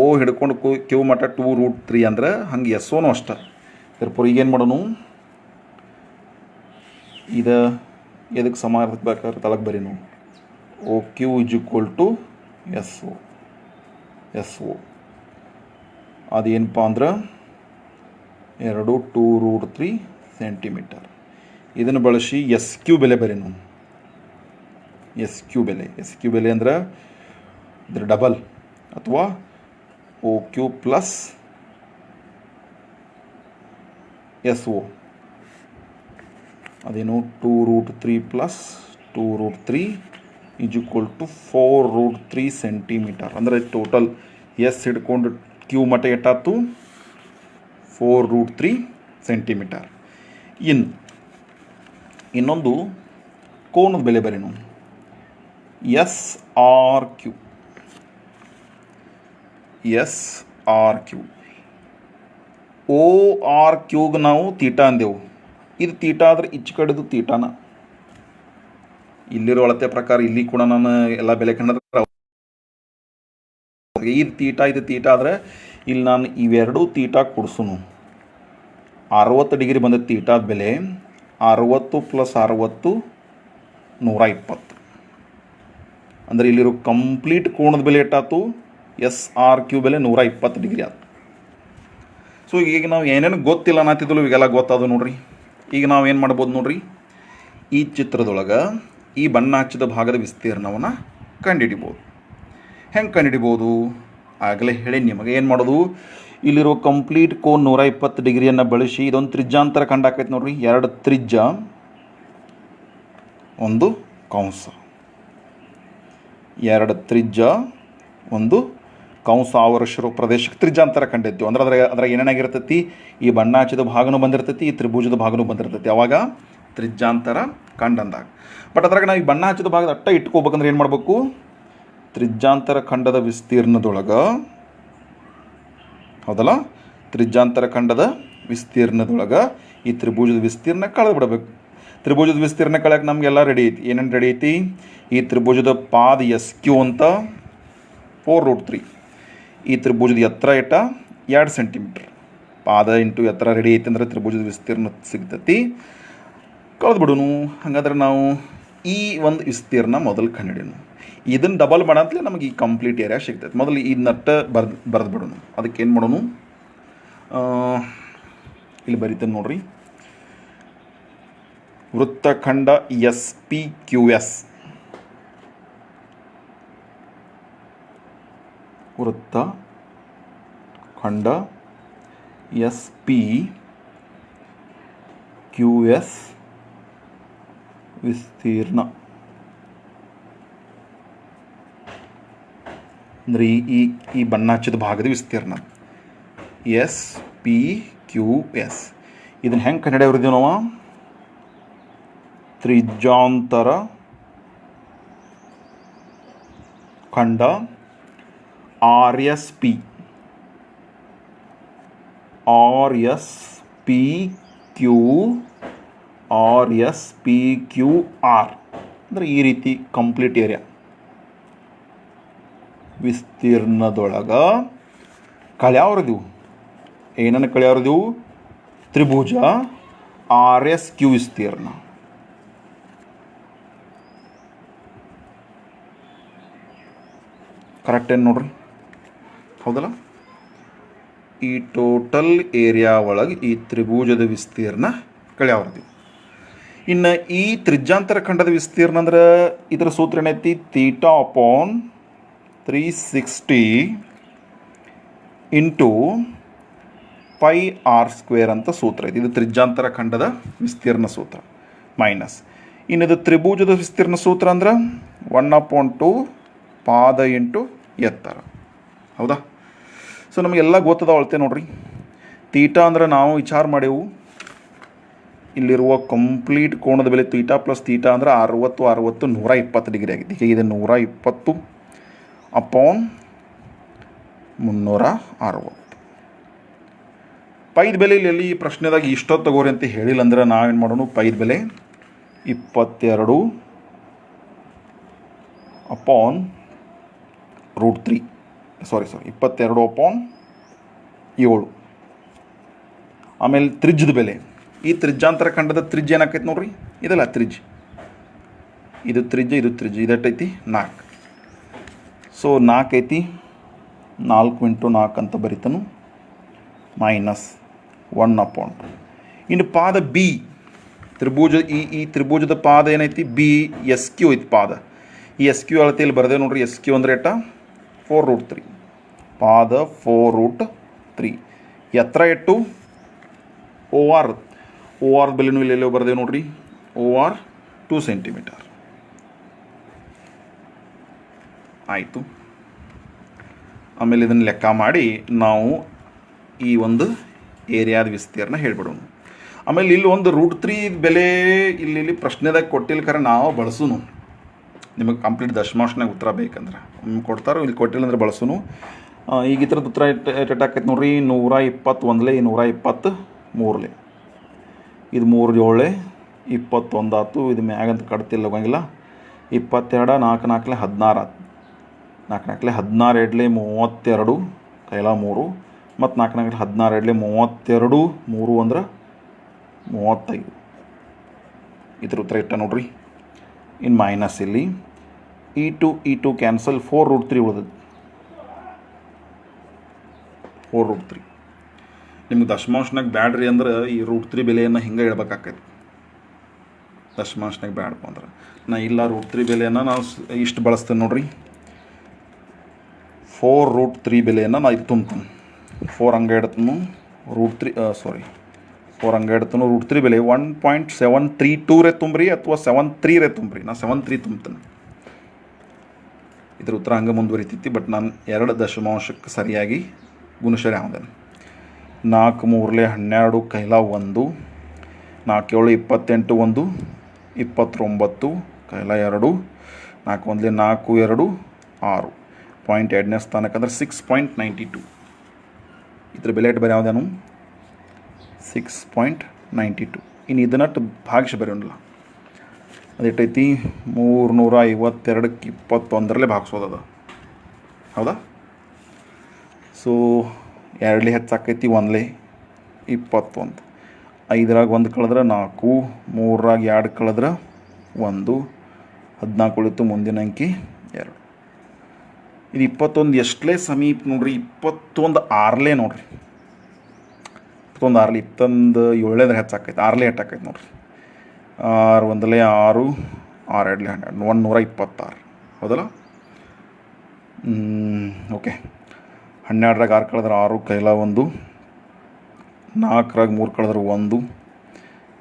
ಓ ಹಿಡ್ಕೊಂಡು ಕ್ಯೂ ಮಟ್ಟ 2√3 ಅಂದ್ರೆ ಹಂಗೆ ಎಸ್ ಓನು ಅಷ್ಟೆ. ಇರ್ಪುರ್ ಈಗೇನು ಮಾಡೋನು, ಇದು ಎದಕ್ಕೆ ಸಮ ಬೇಕಾದ್ರೆ ತಳಗೆ ಬರೀನು, O Q is equal to S O. ಅದೇನಪ್ಪ ಅಂದ್ರೆ 2√3 ಸೆಂಟಿಮೀಟರ್. ಇದನ್ನು ಬಳಸಿ ಎಸ್ ಕ್ಯೂ ಬೆಲೆ ಬರೀನು. ಎಸ್ ಕ್ಯೂ ಬೆಲೆ ಅಂದ್ರೆ ಇದ್ರ ಡಬಲ್ ಅಥವಾ O Q plus S O. ಅದೇನು 2√3 plus 2√3 is equal to 4√3 centimetre. ಅಂದರೆ ಟೋಟಲ್ ಎಸ್ ಹಿಡ್ಕೊಂಡು ಕ್ಯೂ ಮಟ್ಟ ಎಷ್ಟಾಯ್ತು 4√3 ಸೆಂಟಿಮೀಟರ್. ಇನ್ನೊಂದು ಕೋನದ ಬೆಲೆ ಬರೀನು, S R Q. O R ಕ್ಯೂಗೆ ನಾವು ತೀಟಾ ಅಂದೆವು. ಇದು ತೀಟಾ ಆದರೆ ಈಚೆ ಕಡೆದು ತೀಟಾನ. ಇಲ್ಲಿರೋ ಅಳತೆ ಪ್ರಕಾರ ಇಲ್ಲಿ ಕೂಡ ನಾನು ಎಲ್ಲ ಬೆಲೆ ಕಂಡ್ರೆ ಇದು ತೀಟಾ ಆದರೆ ಇಲ್ಲಿ ನಾನು ಇವೆರಡೂ ತೀಟಾ ಕೊಡ್ಸುನು 60 ಡಿಗ್ರಿ ಬಂದ ತೀಟಾದ ಬೆಲೆ 60 + 60 120. ಅಂದರೆ ಇಲ್ಲಿರೋ ಕಂಪ್ಲೀಟ್ ಕೋಣದ ಬೆಲೆ ಎಷ್ಟಾಯ್ತು SRQ ಬೆಲೆ 120 ಡಿಗ್ರಿ ಆಯ್ತು. ಸೊ ಈಗ ನಾವು ಏನೇನು ಗೊತ್ತಿಲ್ಲ ಅನ್ನತ್ತಿದ್ದಲು ಈಗೆಲ್ಲ ಗೊತ್ತಾದ ನೋಡ್ರಿ. ಈಗ ನಾವು ಏನು ಮಾಡ್ಬೋದು ನೋಡ್ರಿ, ಈ ಚಿತ್ರದೊಳಗೆ ಈ ಬಣ್ಣ ಹಚ್ಚಿದ ಭಾಗದ ವಿಸ್ತೀರ್ಣವನ್ನು ಕಂಡುಹಿಡಿಬೋದು. ಹೆಂಗೆ ಕಂಡುಹಿಡಿಬೋದು ಆಗಲೇ ಹೇಳಿ ನಿಮಗೆ. ಏನು ಮಾಡೋದು, ಇಲ್ಲಿರೋ ಕಂಪ್ಲೀಟ್ ಕೋನ್ 120 ಡಿಗ್ರಿಯನ್ನು ಬಳಸಿ ಇದೊಂದು ತ್ರಿಜ್ಯಾಂತರ ಕಂಡು ಹಾಕೈತೆ ನೋಡ್ರಿ. 2 ತ್ರಿಜ್ಯ 1 ಕಂಸ, 2 ತ್ರಿಜ್ಯ 1 ಕಂಸ ಆವರಿಸಿರೋ ಪ್ರದೇಶಕ್ಕೆ ತ್ರಿಜ್ಯಾಂತರ ಕಂಡಿರ್ತೀವಿ. ಅಂದ್ರೆ ಅದ್ರಾಗ ಏನೇನಾಗಿರ್ತೈತಿ, ಈ ಬಣ್ಣ ಹಚ್ಚಿದ ಭಾಗನೂ ಬಂದಿರ್ತೈತಿ, ಈ ತ್ರಿಭುಜದ ಭಾಗನೂ ಬಂದಿರ್ತೈತಿ. ಅವಾಗ ತ್ರಿಜ್ಯಾಂತರ ಖಂಡಂದಾಗ. ಬಟ್ ಅದ್ರಾಗ ನಾವು ಈ ಬಣ್ಣ ಹಚ್ಚಿದ ಭಾಗದ ಅಟ್ಟ ಇಟ್ಕೋಬೇಕಂದ್ರೆ ಏನು ಮಾಡಬೇಕು, ತ್ರಿಜ್ಯಾಂತರ ಖಂಡದ ವಿಸ್ತೀರ್ಣದೊಳಗೆ, ಹೌದಲ್ಲ, ತ್ರಿಜ್ಯಾಂತರ ಖಂಡದ ವಿಸ್ತೀರ್ಣದೊಳಗೆ ಈ ತ್ರಿಭುಜದ ವಿಸ್ತೀರ್ಣ ಕಳೆದು ಬಿಡಬೇಕು. ತ್ರಿಭುಜದ ವಿಸ್ತೀರ್ಣ ಕಳೆಯಕ್ಕೆ ನಮಗೆಲ್ಲ ರೆಡಿ ಐತಿ. ಏನೇನು ರೆಡಿ ಐತಿ, ಈ ತ್ರಿಭುಜದ ಪಾದ SQ ಅಂತ 4√3. ಈ ತ್ರಿಭುಜದ ಎತ್ತರ ಎಟ್ಟ 2 ಸೆಂಟಿಮೀಟ್ರ್. ಪಾದ ಇಂಟು ಎತ್ತರ ರೆಡಿ ಐತಿ ಅಂದರೆ ತ್ರಿಭುಜದ ವಿಸ್ತೀರ್ಣ ಸಿಗ್ತೈತಿ. ಕಳೆದು ಬಿಡೋನು. ಹಾಗಾದ್ರೆ ನಾವು ಈ ಒಂದು ವಿಸ್ತೀರ್ಣ ಮೊದಲು ಕಂಡುಹಿಡಿಯೋನು. ಇದನ್ನು ಡಬಲ್ ಮಾಡಂತಲೇ ನಮಗೆ ಈ ಕಂಪ್ಲೀಟ್ ಏರಿಯಾ ಸಿಗ್ತೈತೆ. ಮೊದಲು ಈ ನಟ್ಟ ಬರೆದು ಬಿಡೋನು. ಅದಕ್ಕೆ ಏನು ಮಾಡೋನು, ಇಲ್ಲಿ ಬರೀತೇನೆ ನೋಡ್ರಿ. ವೃತ್ತಖಂಡ SPQS, ವೃತ್ತ ಖಂಡ SPQS ವಿಸ್ತೀರ್ಣ ಅಂದರೆ ಈ ಬಣ್ಣ ಹಚ್ಚಿದ ಭಾಗದ ವಿಸ್ತೀರ್ಣ SPQS. ಇದನ್ನು ಹೆಂಗೆ ಕಂಡುಹಿಡಿಯೋರಿದ್ದೀವಿ ನಾವು, ತ್ರಿಜ್ಯಾಂತರ ಖಂಡ RSP RSPQR ಅಂದರೆ ಈ ರೀತಿ ಕಂಪ್ಲೀಟ್ ಏರಿಯಾ ವಿಸ್ತೀರ್ಣದೊಳಗೆ ಕಳ್ಯಾವ್ರದಿವು. ಏನನ್ನು ಕಳ್ಯಾವ್ರದಿವು, ತ್ರಿಭುಜ RSQ ವಿಸ್ತೀರ್ಣ. ಕರೆಕ್ಟ್ ಏನು ನೋಡ್ರಿ, ಹೌದಲ್ಲ. ಈ ಟೋಟಲ್ ಏರಿಯಾ ಒಳಗೆ ಈ ತ್ರಿಭುಜದ ವಿಸ್ತೀರ್ಣ ಕಳ್ಯಾವ್ರದಿವು. ಇನ್ನು ಈ ತ್ರಿಜ್ಯಾಂತರ ಖಂಡದ ವಿಸ್ತೀರ್ಣ ಅಂದ್ರೆ ಇದರ ಸೂತ್ರ ಏನೈತಿ, θ/360 ಇಂಟು πr² ಅಂತ ಸೂತ್ರ ಐತಿ. ಇದು ತ್ರಿಜ್ಯಾಂತರ ಖಂಡದ ವಿಸ್ತೀರ್ಣ ಸೂತ್ರ ಮೈನಸ್. ಇನ್ನಿದು ತ್ರಿಭುಜದ ವಿಸ್ತೀರ್ಣ ಸೂತ್ರ ಅಂದ್ರೆ 1/2 ಪಾದ ಇಂಟು ಎತ್ತರ. ಹೌದಾ. ಸೊ ನಮಗೆಲ್ಲ ಗೊತ್ತದ ಅಳತೆ ನೋಡ್ರಿ. ತೀಟಾ ಅಂದ್ರೆ ನಾವು ವಿಚಾರ ಮಾಡೇವು, ಇಲ್ಲಿರುವ ಕಂಪ್ಲೀಟ್ ಕೋಣದ ಬೆಲೆ ತೀಟಾ ಪ್ಲಸ್ ತೀಟಾ ಅಂದ್ರೆ 60 60 120 ಡಿಗ್ರಿ ಆಗಿದೆ. ಈಗ ಇದು 120/360. ಪೈದ ಬೆಲೆ ಇಲ್ಲಿ ಈ ಪ್ರಶ್ನೆದಾಗ ಇಷ್ಟೊತ್ತು ತಗೋರಿ ಅಂತ ಹೇಳಿಲ್ಲ ಅಂದ್ರೆ ನಾವೇನು ಮಾಡೋಣ, ಪೈದ ಬೆಲೆ 22/√3 22/7. ಆಮೇಲೆ ತ್ರಿಜ್ಯದ ಬೆಲೆ, ಈ ತ್ರಿಜ್ಯಾಂತರ ಖಂಡದ ತ್ರಿಜ್ಯ ಏನಾಕೈತಿ ನೋಡ್ರಿ, ಇದಲ್ಲ ತ್ರಿಜ್ಯ, ಇದು ತ್ರಿಜ್ಯ ಇದು ತ್ರಿಜ್ಯ, ಇದೆಟ್ಟೈತಿ 4. ಸೊ 4 ಐತಿ, 4 × 4 ಅಂತ ಬರಿತಾನು ಮೈನಸ್ 1/2. ಇನ್ನು ಪಾದ ಬಿ ತ್ರಿಭುಜ, ಈ ತ್ರಿಭುಜದ ಪಾದ ಏನೈತಿ BSQ ಐತಿ ಪಾದ. ಈ SQ ಅಳತೆಯಲ್ಲಿ ಬರದೆ ನೋಡ್ರಿ. SQ ಅಂದರೆ ಎಟ್ಟ 4√3, ಪಾದ 4√3. ಎತ್ತರ ಎಟ್ಟು OR ಬೆಲೆನೂ ಇಲ್ಲೆಲ್ಲೋ ಬರದೆ ನೋಡ್ರಿ, OR 2 ಸೆಂಟಿಮೀಟರ್ ಆಯಿತು. ಆಮೇಲೆ ಇದನ್ನು ಲೆಕ್ಕ ಮಾಡಿ ನಾವು ಈ ಒಂದು ಏರಿಯಾದ ವಿಸ್ತೀರ್ಣ ಹೇಳ್ಬಿಡೋಣ. ಆಮೇಲೆ ಇಲ್ಲಿ ಒಂದು √3 ಬೆಲೆ ಇಲ್ಲಿ ಪ್ರಶ್ನೆದಾಗ ಕೊಟ್ಟಿಲ್ಲ, ಖರೆ ನಾವು ಬಳಸೋನು. ನಿಮಗೆ ಕಂಪ್ಲೀಟ್ ದಶಮಾಂಶನಾಗ ಉತ್ತರ ಬೇಕಂದ್ರೆ ಕೊಡ್ತಾರೋ, ಇಲ್ಲಿ ಕೊಟ್ಟಿಲ್ಲ ಅಂದ್ರೆ ಬಳಸೋನು. ಈಗ ಈ ಥರದ್ದು ಉತ್ತರ ಎಷ್ಟಾಕೈತೆ ನೋಡ್ರಿ, 121 123. ಇದು 3 7 21 ಆಯ್ತು. ಇದು ಮ್ಯಾಗಂತ ಕಟ್ತಿಲ್ಲ ಹೋಗಂಗಿಲ್ಲ. 22 4 4 16 ಆಯ್ತು. 4 4 16 2 32 ಕೈಲ 3 ಮತ್ತು 4 4 16 ಎರಡಲೇ 32 3 ಅಂದ್ರೆ 35. ಇದ್ರ ಉತ್ತರ ಇಟ್ಟ ನೋಡ್ರಿ. ಇನ್ನು ಮೈನಸ್ ಇಲ್ಲಿ ಈ ಟು ಕ್ಯಾನ್ಸಲ್ 4√3 ಉಳಿದದ್ದು. 4√3 ನಿಮ್ಗೆ ದಶಮಾಂಶನಾಗ ಬ್ಯಾಡ್ರಿ ಅಂದ್ರೆ ಈ √3 ಬೆಲೆಯನ್ನು ಹಿಂಗೆ ಹೇಳ್ಬೇಕಾಕೈತಿ. ದಶಮಾಂಶನಾಗ ಬ್ಯಾಡಪ್ಪ ಅಂದ್ರೆ ನಾ ಇಲ್ಲ √3 ಬೆಲೆಯನ್ನು ನಾವು ಇಷ್ಟು ಬಳಸ್ತೇನೆ ನೋಡ್ರಿ. 4√3 ಬೆಲೆಯನ್ನು ನಾ ಇದು ತುಂಬ್ತೀನಿ. 4 ಹಂಗೆ ಇಡ್ತೀನಿ √3 ಹಂಗೆ ಇಡ್ತೀನಿ. √3 ಬೆಲೆ 1.732 ರೇ ತುಂಬ್ರಿ ಅಥವಾ 73 ರೇ ತುಂಬ್ರಿ. ನಾ 73 ತುಂಬ್ತೀನಿ. ಇದ್ರ ಉತ್ತರ ಹಂಗೆ ಮುಂದುವರಿತೈತಿ. ಬಟ್ ನಾನು 2 ದಶಮಾಂಶಕ್ಕೆ ಸರಿಯಾಗಿ ಗುಣಶರ ಯಾವುದೇನು. 4 3 12 ಕೈಲ 1, 4 7 28 1 29 ಕೈಲ 2, 4 1 4 2 6 0.2ನೇ ಸ್ಥಾನಕ್ಕೆ ಅಂದ್ರೆ 6.92. ಇದ್ರ ಬೆಲೆ ಇಟ್ಟು ಬರೀ ಯಾವುದೇನು 6.92. ಇನ್ನು ಇದನ್ನಟ್ಟು ಭಾಗಿಸಿ ಬರೆಯೋಲ್ಲ. ಅದಿಟ್ಟೈತಿ 352ಕ್ಕೆ 21 ಭಾಗಿಸೋದದ. ಹೌದಾ? ಸೊ 2 ಹೆಚ್ಚಾಕೈತಿ 1 21. 5ರಾಗ 1 ಕಳೆದ್ರೆ 4, 3ರಾಗ 2 ಕಳೆದ್ರೆ 1, 14 ಉಳಿತು. ಮುಂದಿನ ಅಂಕಿ 2. ಇದು 21 ಎಷ್ಟಲೇ ಸಮೀಪ ನೋಡ್ರಿ. 21 6ಲೇ ನೋಡ್ರಿ. 21 6 21 7ನೇದ್ರ ಹೆಚ್ಚಾಕೈತಿ. 6ಲೇ ಹೆಚ್ಚಾಕೈತಿ ನೋಡ್ರಿ. 6 1 6, 6 2 12, 126. ಹೌದಲ್ಲ? ಓಕೆ. 12ರಾಗ 6 ಕಳೆದ್ರೆ 6 ಕೈಲ 1, 4ರಾಗ 3 ಕಳೆದ್ರೆ 1,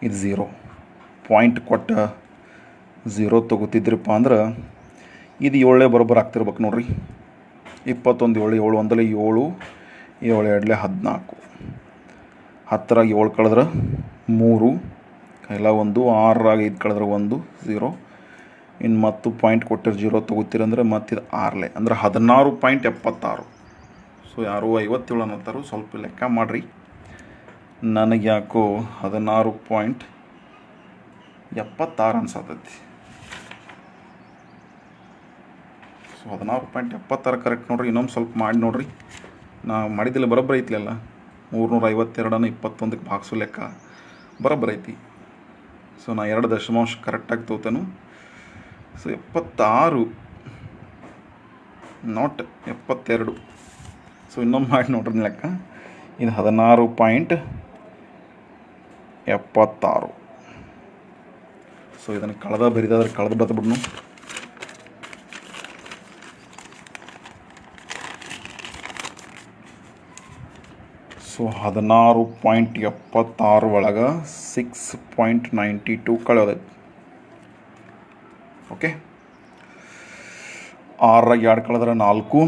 ಇದು 0. ಪಾಯಿಂಟ್ ಕೊಟ್ಟ 0 ತೊಗೋತಿದ್ರಪ್ಪ ಅಂದ್ರೆ ಇದು 7 ಬರೋಬ್ಬರ ಆಗ್ತಿರ್ಬೇಕು ನೋಡ್ರಿ. 21 7 7 1 7, 7 2 14. 10ರಾಗ 7 ಕಳೆದ್ರೆ 3 ಕೈಲ 1, 6ರಾಗ 5 ಕಳೆದ್ರೆ 1 0. ಇನ್ನು ಮತ್ತು ಪಾಯಿಂಟ್ ಕೊಟ್ಟಿರೋ 0 ತೊಗೋತೀರಂದ್ರೆ ಮತ್ತಿದು 6ಲೇ ಅಂದ್ರೆ 16.76. ಸೊ ಯಾರು 57 ಅನ್ನತ್ತಾರು. ಸ್ವಲ್ಪ ಲೆಕ್ಕ ಮಾಡಿರಿ. ನನಗೆ ಯಾಕೋ 16.76 ಅನ್ಸತೈತಿ. ಸೊ 16.76 ಕರೆಕ್ಟ್ ನೋಡ್ರಿ. ಇನ್ನೊಂದು ಸ್ವಲ್ಪ ಮಾಡಿ ನೋಡ್ರಿ. ನಾ ಮಾಡಿದ್ದಿಲ್ಲ ಬರೋಬ್ಬರ ಐತಿಲ್ಲ. 352 21ಕ್ಕೆ ಭಾಗಿಸೋ ಲೆಕ್ಕ ಬರೋಬ್ಬರ ಐತಿ. ಸೊ ನಾ 2 ದಶಮಾಂಶ ಕರೆಕ್ಟಾಗಿ ತೋತೇನು. So 76 not 72. ಸೊ ಇನ್ನೊಮ್ಮೆ ಮಾಡಿ ನೋಡ್ರಿ ಲೆಕ್ಕ. ಇದು 16.76. ಸೊ ಇದನ್ನು ಕಳೆದ ಬರಿದಾದ್ರೆ ಕಳೆದು ಬರ್ತಬಿಡ್ನು. ಸೊ 16.76 ಒಳಗೆ 6.92 ಕಳೆಯೋದೈತಿ. ಓಕೆ. 6ರಾಗ 2 ಕಳೆದ್ರೆ 4,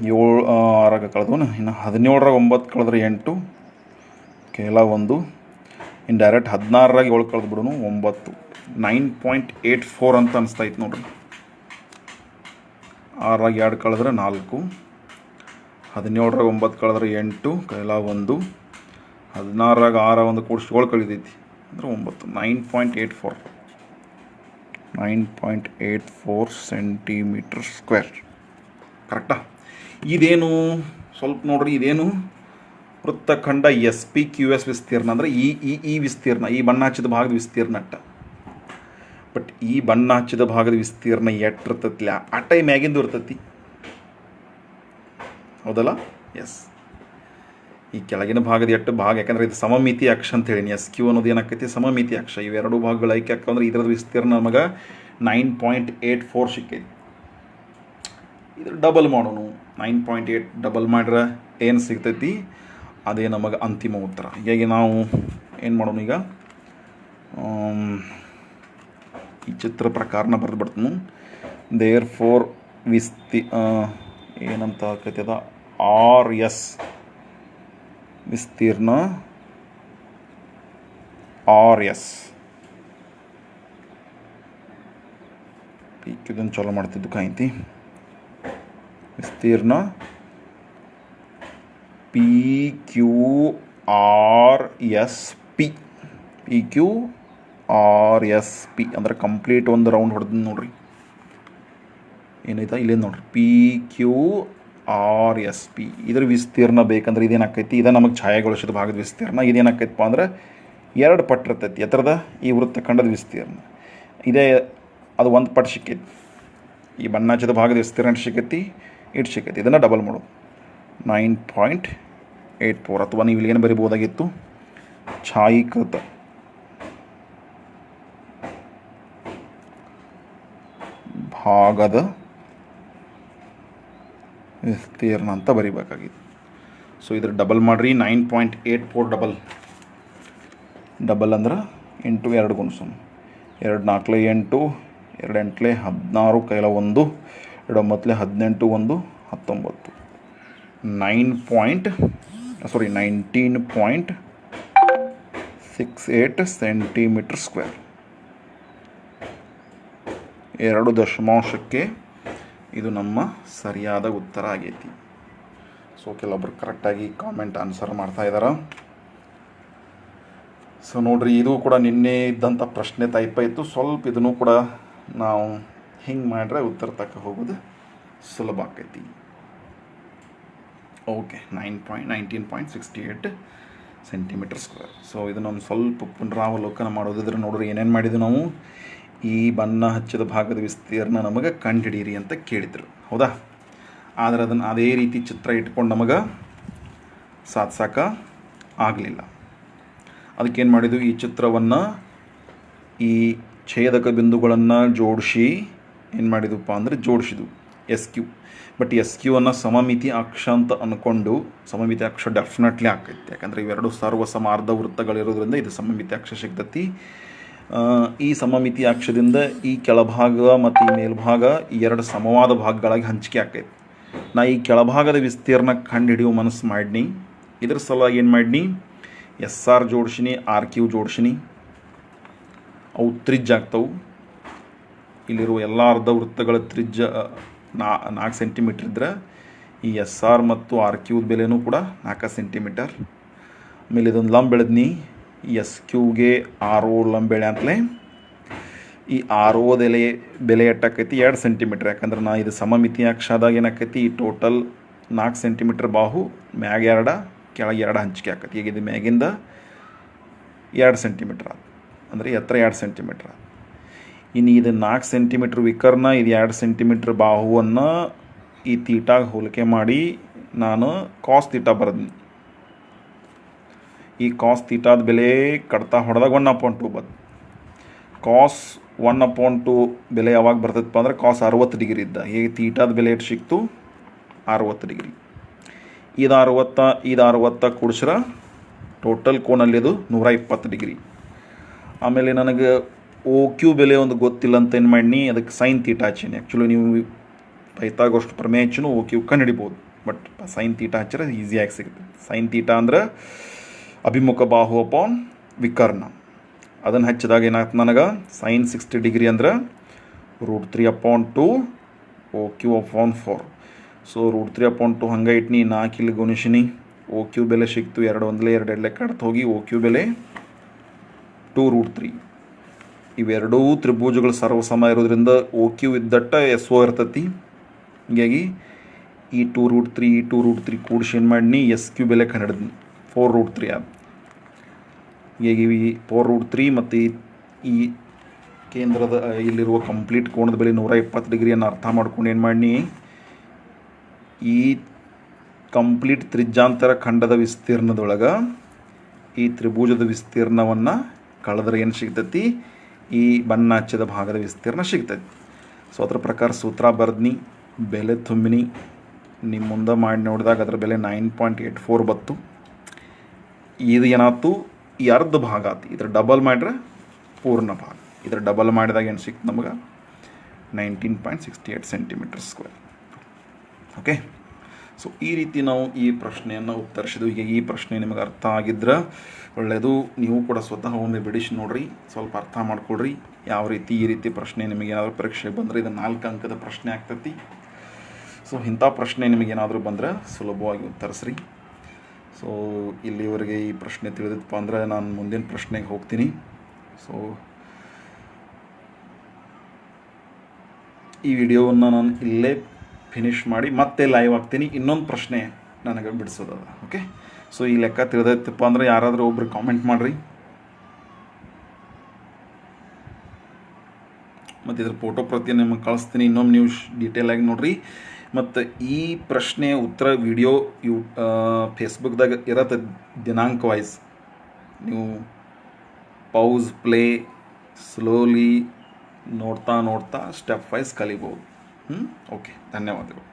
7 6ರಾಗ ಕಳೆದವು. ಇನ್ನು 17ರಾಗ 9 ಕಳೆದ್ರೆ 8 ಕೇಲ 1. ಇನ್ನು ಡೈರೆಕ್ಟ್ 16ರಾಗ 7 ಕಳೆದು ಬಿಡೋನು 9. 9.84 ಅಂತ ಅನಿಸ್ತೈತೆ ನೋಡ್ರಿ. 6ರಾಗ 2 ಕಳೆದ್ರೆ 4, 17ರಾಗ 9 ಕಳೆದ್ರೆ 8 ಕೈಲ 1, 16ರಾಗ 6 1 ಕೂಡಿಸಿ 7 ಕಳಿತೈತಿ ಅಂದ್ರೆ 9. 9.84 9.84 ಸೆಂಟಿಮೀಟರ್ ಸ್ಕ್ವೇರ್. ಕರೆಕ್ಟಾ? ಇದೇನು ಸ್ವಲ್ಪ ನೋಡ್ರಿ. ಇದೇನು ವೃತ್ತಖಂಡ SPQS ವಿಸ್ತೀರ್ಣ ಅಂದರೆ ಈ ವಿಸ್ತೀರ್ಣ, ಈ ಬಣ್ಣ ಹಚ್ಚಿದ ಭಾಗದ ವಿಸ್ತೀರ್ಣ ಅಟ್ಟ. ಬಟ್ ಈ ಬಣ್ಣ ಹಚ್ಚಿದ ಭಾಗದ ವಿಸ್ತೀರ್ಣ ಎಟ್ಟಿರ್ತೈತಿಲ್ಲ ಆ ಟೈಮ್ ಮ್ಯಾಗಿಂದು ಇರ್ತೈತಿ. ಹೌದಲ್ಲ? ಎಸ್. ಈ ಕೆಳಗಿನ ಭಾಗದ ಎಟ್ಟು ಭಾಗ, ಯಾಕಂದರೆ ಇದು ಸಮಮಿತಿ ಅಕ್ಷ ಅಂತ ಹೇಳಿ. SQ ಅನ್ನೋದು ಏನಾಕೈತಿ ಸಮಮಿತಿ ಅಕ್ಷ. ಇವೆರಡು ಭಾಗಗಳು ಐಕ್ಯ ಯಾಕಂದ್ರೆ ಇದರದ್ದು ವಿಸ್ತೀರ್ಣ ನಮಗೆ 9.84 ಸಿಕ್ಕೈತಿ. ಇದ್ರ ಡಬಲ್ ಮಾಡೋನು. 9.8 ಡಬಲ್ ಮಾಡ್ರೆ ಏನು ಸಿಗ್ತೈತಿ ಅದೇ ನಮಗೆ ಅಂತಿಮ ಉತ್ತರ. ಹೀಗಾಗಿ ನಾವು ಏನು ಮಾಡೋಣ ಈಗ, ಈ ಚಿತ್ರ ಪ್ರಕಾರನ ಬರೆದು ಬಿಡ್ತೀನಿ. ದೇರ್ ಫೋರ್ ಏನಂತ ಆಕೈತಿ ಅದ RS ವಿಸ್ತೀರ್ಣ RS. ಇದನ್ನು ಚಾಲೂ ಮಾಡ್ತಿದ್ದು ಕಾಯ್ತಿ. ವಿಸ್ತೀರ್ಣ PQRSP. PQRSP ಅಂದ್ರೆ ಕಂಪ್ಲೀಟ್ ಒಂದು ರೌಂಡ್ ಹೊಡೆದ್ ನೋಡ್ರಿ. ಏನೈತಾ ಇಲ್ಲೇನು ನೋಡ್ರಿ. PQRSP R S P. ಇದರ ವಿಸ್ತೀರ್ಣ ಬೇಕಂದ್ರೆ ಇದೇನಾಕೈತಿ, ಇದು ನಮಗೆ ಛಾಯಾಗೊಳಿಸಿದ ಭಾಗದ ವಿಸ್ತೀರ್ಣ. ಇದೇನಾಕೈತಪ್ಪ ಅಂದ್ರೆ 2 ಪಟ್ಟು ಇರ್ತೈತಿ ಎತ್ತರದ ಈ ವೃತ್ತಖಂಡದ ವಿಸ್ತೀರ್ಣ. ಇದೇ ಅದು 1 ಪಟ್ಟು ಸಿಕ್ಕೈತಿ. ಈ ಬಣ್ಣ ಹಚ್ಚಿದ ಭಾಗದ ವಿಸ್ತೀರ್ಣ ಸಿಕ್ಕೈತಿ, ಇಟ್ಟು ಸಿಕ್ಕೈತಿ. ಇದನ್ನು ಡಬಲ್ ಮಾಡೋದು 9.84, ಅಥವಾ ನೀವು ಇಲ್ಲಿ ಏನು ಬರಿಬೋದಾಗಿತ್ತು, ಛಾಯೀಕೃತ ಭಾಗದ ವಿಸ್ತೀರ್ಣ ಅಂತ ಬರಿಬೇಕಾಗಿತ್ತು. ಸೊ ಇದ್ರ ಡಬಲ್ ಮಾಡಿರಿ, 9.84 ಡಬಲ್ ಅಂದ್ರೆ ಇಂಟು 2 ಗುಣಿಸೋಣ. 2 4 8, 2 8 16, ಕೈಲ 1, 2 9 18, 1 19, 19.68 ಸೆಂಟಿಮೀಟರ್ ಸ್ಕ್ವೇರ್. 2 ದಶಮಾಂಶಕ್ಕೆ ಇದು ನಮ್ಮ ಸರಿಯಾದ ಉತ್ತರ ಆಗೈತಿ. ಸೊ ಕೆಲವೊಬ್ರು ಕರೆಕ್ಟಾಗಿ ಕಾಮೆಂಟ್ ಆನ್ಸರ್ ಮಾಡ್ತಾ ಇದ್ದಾರೆ. ಸೊ ನೋಡ್ರಿ, ಇದು ಕೂಡ ನಿನ್ನೆ ಇದ್ದಂಥ ಪ್ರಶ್ನೆ ಟೈಪ್ ಇತ್ತು. ಸ್ವಲ್ಪ ಇದನ್ನು ಕೂಡ ನಾವು ಹಿಂಗೆ ಮಾಡ್ರೆ ಉತ್ತರ ತಕ್ಕ ಹೋಗೋದು ಸುಲಭ ಆಕೈತಿ. Okay, 19.68 centimetre square. ಸೊ ಇದು ನಮ್ಮ ಸ್ವಲ್ಪ ಪುನರಾವಲೋಕನ ಮಾಡೋದಿದ್ರೆ ನೋಡ್ರಿ, ಏನೇನು ಮಾಡಿದ್ವಿ ನಾವು, ಈ ಬಣ್ಣ ಹಚ್ಚಿದ ಭಾಗದ ವಿಸ್ತೀರ್ಣ ನಮಗೆ ಕಂಡುಹಿಡೀರಿ ಅಂತ ಕೇಳಿದರು, ಹೌದಾ? ಆದರೆ ಅದನ್ನು ಅದೇ ರೀತಿ ಚಿತ್ರ ಇಟ್ಕೊಂಡು ನಮಗೆ ಸಾಧಿಸೋಕ ಆಗಲಿಲ್ಲ. ಅದಕ್ಕೇನು ಮಾಡಿದ್ವಿ, ಈ ಚಿತ್ರವನ್ನು ಈ ಛೇದಕ ಬಿಂದುಗಳನ್ನು ಜೋಡಿಸಿ ಏನು ಮಾಡಿದ್ವಪ್ಪ ಅಂದರೆ ಜೋಡಿಸಿದ್ವು S Q. But S Q ಅನ್ನು ಸಮಮಿತಿ ಅಕ್ಷ ಅಂತ ಅಂದ್ಕೊಂಡು, ಸಮಮಿತಿ ಅಕ್ಷ ಡೆಫಿನೆಟ್ಲಿ ಆಕೈತಿ, ಯಾಕಂದರೆ ಇವೆರಡು ಸರ್ವಸಮ ಅರ್ಧ ವೃತ್ತಗಳಿರೋದ್ರಿಂದ ಇದು ಸಮಮಿತಿ ಅಕ್ಷ ಸಿಗ್ತೈತಿ. ಈ ಸಮಮಿತಿ ಅಕ್ಷದಿಂದ ಈ ಕೆಳಭಾಗ ಮತ್ತು ಈ ಮೇಲ್ಭಾಗ ಈ 2 ಸಮವಾದ ಭಾಗಗಳಾಗಿ ಹಂಚಿಕೆ ಆಕೈತಿ. ನಾ ಈ ಕೆಳಭಾಗದ ವಿಸ್ತೀರ್ಣ ಕಂಡು ಹಿಡಿಯೋ ಮನಸ್ಸು ಮಾಡಿನಿ. ಇದ್ರ ಸಲುವಾಗಿ ಏನು ಮಾಡಿನಿ, ಎಸ್ ಆರ್ ಜೋಡಿಸಿನಿ, ಆರ್ ಕ್ಯೂ ಜೋಡಿಸಿನಿ. ಅವು ತ್ರಿಜ್ಯ ಆಗ್ತವೆ. ಇಲ್ಲಿರುವ ಎಲ್ಲ ಅರ್ಧ ವೃತ್ತಗಳ ತ್ರಿಜ್ಯ 4 ಸೆಂಟಿಮೀಟ್ರ್ ಇದ್ದರೆ ಈ ಎಸ್ ಆರ್ ಮತ್ತು ಆರ್ ಕ್ಯೂದ ಬೆಲೆನೂ ಕೂಡ 4 ಸೆಂಟಿಮೀಟರ್. ಆಮೇಲೆ ಇದೊಂದು ಲಂಬ ಬೆಳೆದ್ನಿ, ಎಸ್ ಕ್ಯೂಗೆ ಆರ್ ಓ ಲಂಬ ಬೆಳೆ ಅಂತಲೇ. ಈ ಆರ್ ಓದ ಬೆಲೆ ಎಟ್ಟಾಕೈತಿ 2 ಸೆಂಟಿಮೀಟ್ರ್. ಯಾಕಂದ್ರೆ ನಾ ಇದು ಸಮಮಿತಿ ಅಕ್ಷದಾಗ ಏನಾಕೈತಿ, ಈ ಟೋಟಲ್ 4 ಸೆಂಟಿಮೀಟ್ರ್ ಬಾಹು, ಮ್ಯಾಗ 2 ಕೆಳಗೆ 2 ಹಂಚಿಕೆ ಆಕೈತಿ. ಈಗ ಇದು ಮ್ಯಾಗಿಂದ 2 ಸೆಂಟಿಮೀಟ್ರ್ ಆದ, ಅಂದರೆ ಎತ್ತರ 2 ಸೆಂಟಿಮೀಟ್ರ್ ಆದ. ಇನ್ನು ಇದು 4 ಸೆಂಟಿಮೀಟ್ರ್ ವಿಕರ್ನ, ಇದು 2 ಸೆಂಟಿಮೀಟ್ರ್ ಬಾಹುವನ್ನು ಈ ತೀಟಾಗ ಹೋಲಿಕೆ ಮಾಡಿ ನಾನು ಕಾಸ್ ತೀಟಾ ಬರೆದ್ನಿ. ಈ ಕಾಸ್ ತೀಟಾದ ಬೆಲೆ ಕಡ್ತಾ ಹೊಡೆದಾಗ 1/2 ಬಂತು. ಕಾಸ್ 1/2 ಬೆಲೆ ಯಾವಾಗ ಬರ್ತೈತಪ್ಪ ಅಂದ್ರೆ ಕಾಸ್ 60 ಡಿಗ್ರಿ ಇದ್ದ. ಹೇಗೆ ತೀಟಾದ ಬೆಲೆ ಎಷ್ಟು ಸಿಕ್ತು, 60 ಡಿಗ್ರಿ. ಇದು 60 ಕೂಡಿಸ್ರೆ ಟೋಟಲ್ ಕೋನಲ್ಲಿ ಅದು 120 ಡಿಗ್ರಿ. ಆಮೇಲೆ ನನಗೆ ಓ ಕ್ಯೂ ಬೆಲೆ ಒಂದು ಗೊತ್ತಿಲ್ಲ ಅಂತ ಏನು ಮಾಡಿ ಅದಕ್ಕೆ ಸೈನ್ ತೀಟಾ ಹಚ್ಚೀನಿ. ಆ್ಯಕ್ಚುಲಿ ನೀವು ಪೈಥಾಗೋರಸ್ ಪ್ರಮೇಯ ಹಚ್ಚೂ ಓ ಕ್ಯೂ ಕಂಡು ಹಿಡಿಬೋದು, ಬಟ್ ಸೈನ್ ತೀಟಾ ಹಚ್ಚಿದ್ರೆ ಈಸಿಯಾಗಿ ಸಿಗುತ್ತೆ. ಸೈನ್ ತೀಟಾ ಅಂದ್ರೆ ಅಭಿಮುಖ ಬಾಹು ಅಪಾನ್ ವಿಕರ್ಣ. ಅದನ್ನು ಹಚ್ಚಿದಾಗ ಏನಾಗ್ತದೆ, ನನಗೆ ಸೈನ್ 60 ಡಿಗ್ರಿ ಅಂದ್ರೆ √3/2 ಓ ಕ್ಯೂ ಅಪಾನ್ 4. ಸೊ √3/2 ಹಂಗೆ ಇಟ್ನಿ, 4 ಇಲ್ಲಿ ಗುಣಿಸಿನಿ, ಓ ಕ್ಯೂ ಬೆಲೆ ಸಿಕ್ತು 2 1 2 ಲೆಕ್ಕ ಕಡ್ತು ಹೋಗಿ ಓ ಕ್ಯೂ ಬೆಲೆ 2√3. ಇವೆರಡೂ ತ್ರಿಭುಜಗಳು ಸರ್ವಸಮ ಇರೋದ್ರಿಂದ ಓ ಕ್ಯೂ ಇದ್ದಟ್ಟ ಎಸ್ ಓ ಇರ್ತೈತಿ. ಹೀಗಾಗಿ ಈ 2√3 ಕೂಡಿಸಿ ಏನು ಮಾಡಿನಿ, ಎಸ್ ಕ್ಯೂ ಬೆಲೆ ಕಂಡಿಡ್ದು 4√3 ಆದ. ಹೀಗಾಗಿ ಈ 4√3 ಮತ್ತು ಈ ಕೇಂದ್ರದ ಇಲ್ಲಿರುವ ಕಂಪ್ಲೀಟ್ ಕೋಣದ ಬೆಲೆ 120 ಡಿಗ್ರಿಯನ್ನು ಅರ್ಥ ಮಾಡ್ಕೊಂಡು ಏನು ಮಾಡಿ, ಈ ಕಂಪ್ಲೀಟ್ ತ್ರಿಜ್ಯಾಂತರ ಖಂಡದ ವಿಸ್ತೀರ್ಣದೊಳಗೆ ಈ ತ್ರಿಭುಜದ ವಿಸ್ತೀರ್ಣವನ್ನು ಕಳೆದ್ರೆ ಏನು ಸಿಗ್ತೈತಿ, ಈ ಬಣ್ಣ ಹಚ್ಚಿದ ಭಾಗದ ವಿಸ್ತೀರ್ಣ ಸಿಗ್ತೈತಿ. ಸೊ ಅದ್ರ ಪ್ರಕಾರ ಸೂತ್ರ ಬರ್ದ್ನಿ, ಬೆಲೆ ತುಂಬಿನಿ. ನಿಮ್ಮ ಮುಂದೆ ಮಾಡಿ ನೋಡಿದಾಗ ಅದರ ಬೆಲೆ 9.84 ಬತ್ತು. ಇದು ಏನಾಯ್ತು, ಈ ಅರ್ಧ ಭಾಗ ಆಯ್ತು. ಇದ್ರ ಡಬಲ್ ಮಾಡಿದ್ರೆ ಪೂರ್ಣ ಭಾಗ. ಇದ್ರ ಡಬಲ್ ಮಾಡಿದಾಗ ಏನು ಸಿಕ್ತು ನಮಗೆ, 19.68 ಸೆಂಟಿಮೀಟರ್ ಸ್ಕ್ವೇರ್. ಓಕೆ, ಸೊ ಈ ರೀತಿ ನಾವು ಈ ಪ್ರಶ್ನೆಯನ್ನು ಉತ್ತರಿಸಿದ್ವು. ಈಗ ಈ ಪ್ರಶ್ನೆ ನಿಮಗೆ ಅರ್ಥ ಆಗಿದ್ರೆ ಒಳ್ಳೆಯದು. ನೀವು ಕೂಡ ಸ್ವತಃ ಒಮ್ಮೆ ಬಿಡಿಸಿ ನೋಡ್ರಿ, ಸ್ವಲ್ಪ ಅರ್ಥ ಮಾಡ್ಕೊಳ್ರಿ ಯಾವ ರೀತಿ ಈ ರೀತಿ ಪ್ರಶ್ನೆ ನಿಮಗೆ ಏನಾದರೂ ಪರೀಕ್ಷೆಗೆ ಬಂದರೆ ಇದು 4 ಅಂಕದ ಪ್ರಶ್ನೆ ಆಗ್ತೈತಿ. ಸೊ ಇಂಥ ಪ್ರಶ್ನೆ ನಿಮಗೇನಾದರೂ ಬಂದರೆ ಸುಲಭವಾಗಿ ಉತ್ತರಿಸ್ರಿ. ಸೊ ಇಲ್ಲಿವರೆಗೆ ಈ ಪ್ರಶ್ನೆ ತಿಳಿದಿತ್ತಪ್ಪ ಅಂದರೆ ನಾನು ಮುಂದಿನ ಪ್ರಶ್ನೆಗೆ ಹೋಗ್ತೀನಿ. ಸೊ ಈ ವಿಡಿಯೋವನ್ನು ನಾನು ಇಲ್ಲೇ ಫಿನಿಷ್ ಮಾಡಿ ಮತ್ತೆ ಲೈವ್ ಆಗ್ತೀನಿ. ಇನ್ನೊಂದು ಪ್ರಶ್ನೆ ನನಗೆ ಬಿಡಿಸೋದದ. ಓಕೆ, ಸೊ ಈ ಲೆಕ್ಕ ತಿಳಿದೈತಪ್ಪ ಅಂದ್ರೆ ಯಾರಾದರೂ ಒಬ್ರು ಕಾಮೆಂಟ್ ಮಾಡಿರಿ. ಮತ್ತು ಇದ್ರ ಫೋಟೋ ಪ್ರತಿ ನಿಮಗೆ ಕಳಿಸ್ತೀನಿ. ಇನ್ನೊಮ್ಮೆ ನೀವು ಡೀಟೇಲಾಗಿ ನೋಡಿರಿ. ಮತ್ತು ಈ ಪ್ರಶ್ನೆಯ ಉತ್ತರ ವಿಡಿಯೋ ಫೇಸ್ಬುಕ್ದಾಗ ಇರತ್ತೆ ದಿನಾಂಕ ವೈಸ್. ನೀವು ಪೌಸ್ ಪ್ಲೇ ಸ್ಲೋಲಿ ನೋಡ್ತಾ ಸ್ಟೆಪ್ ವೈಸ್ ಕಲಿಬೋದು. ಓಕೆ, ಧನ್ಯವಾದಗಳು.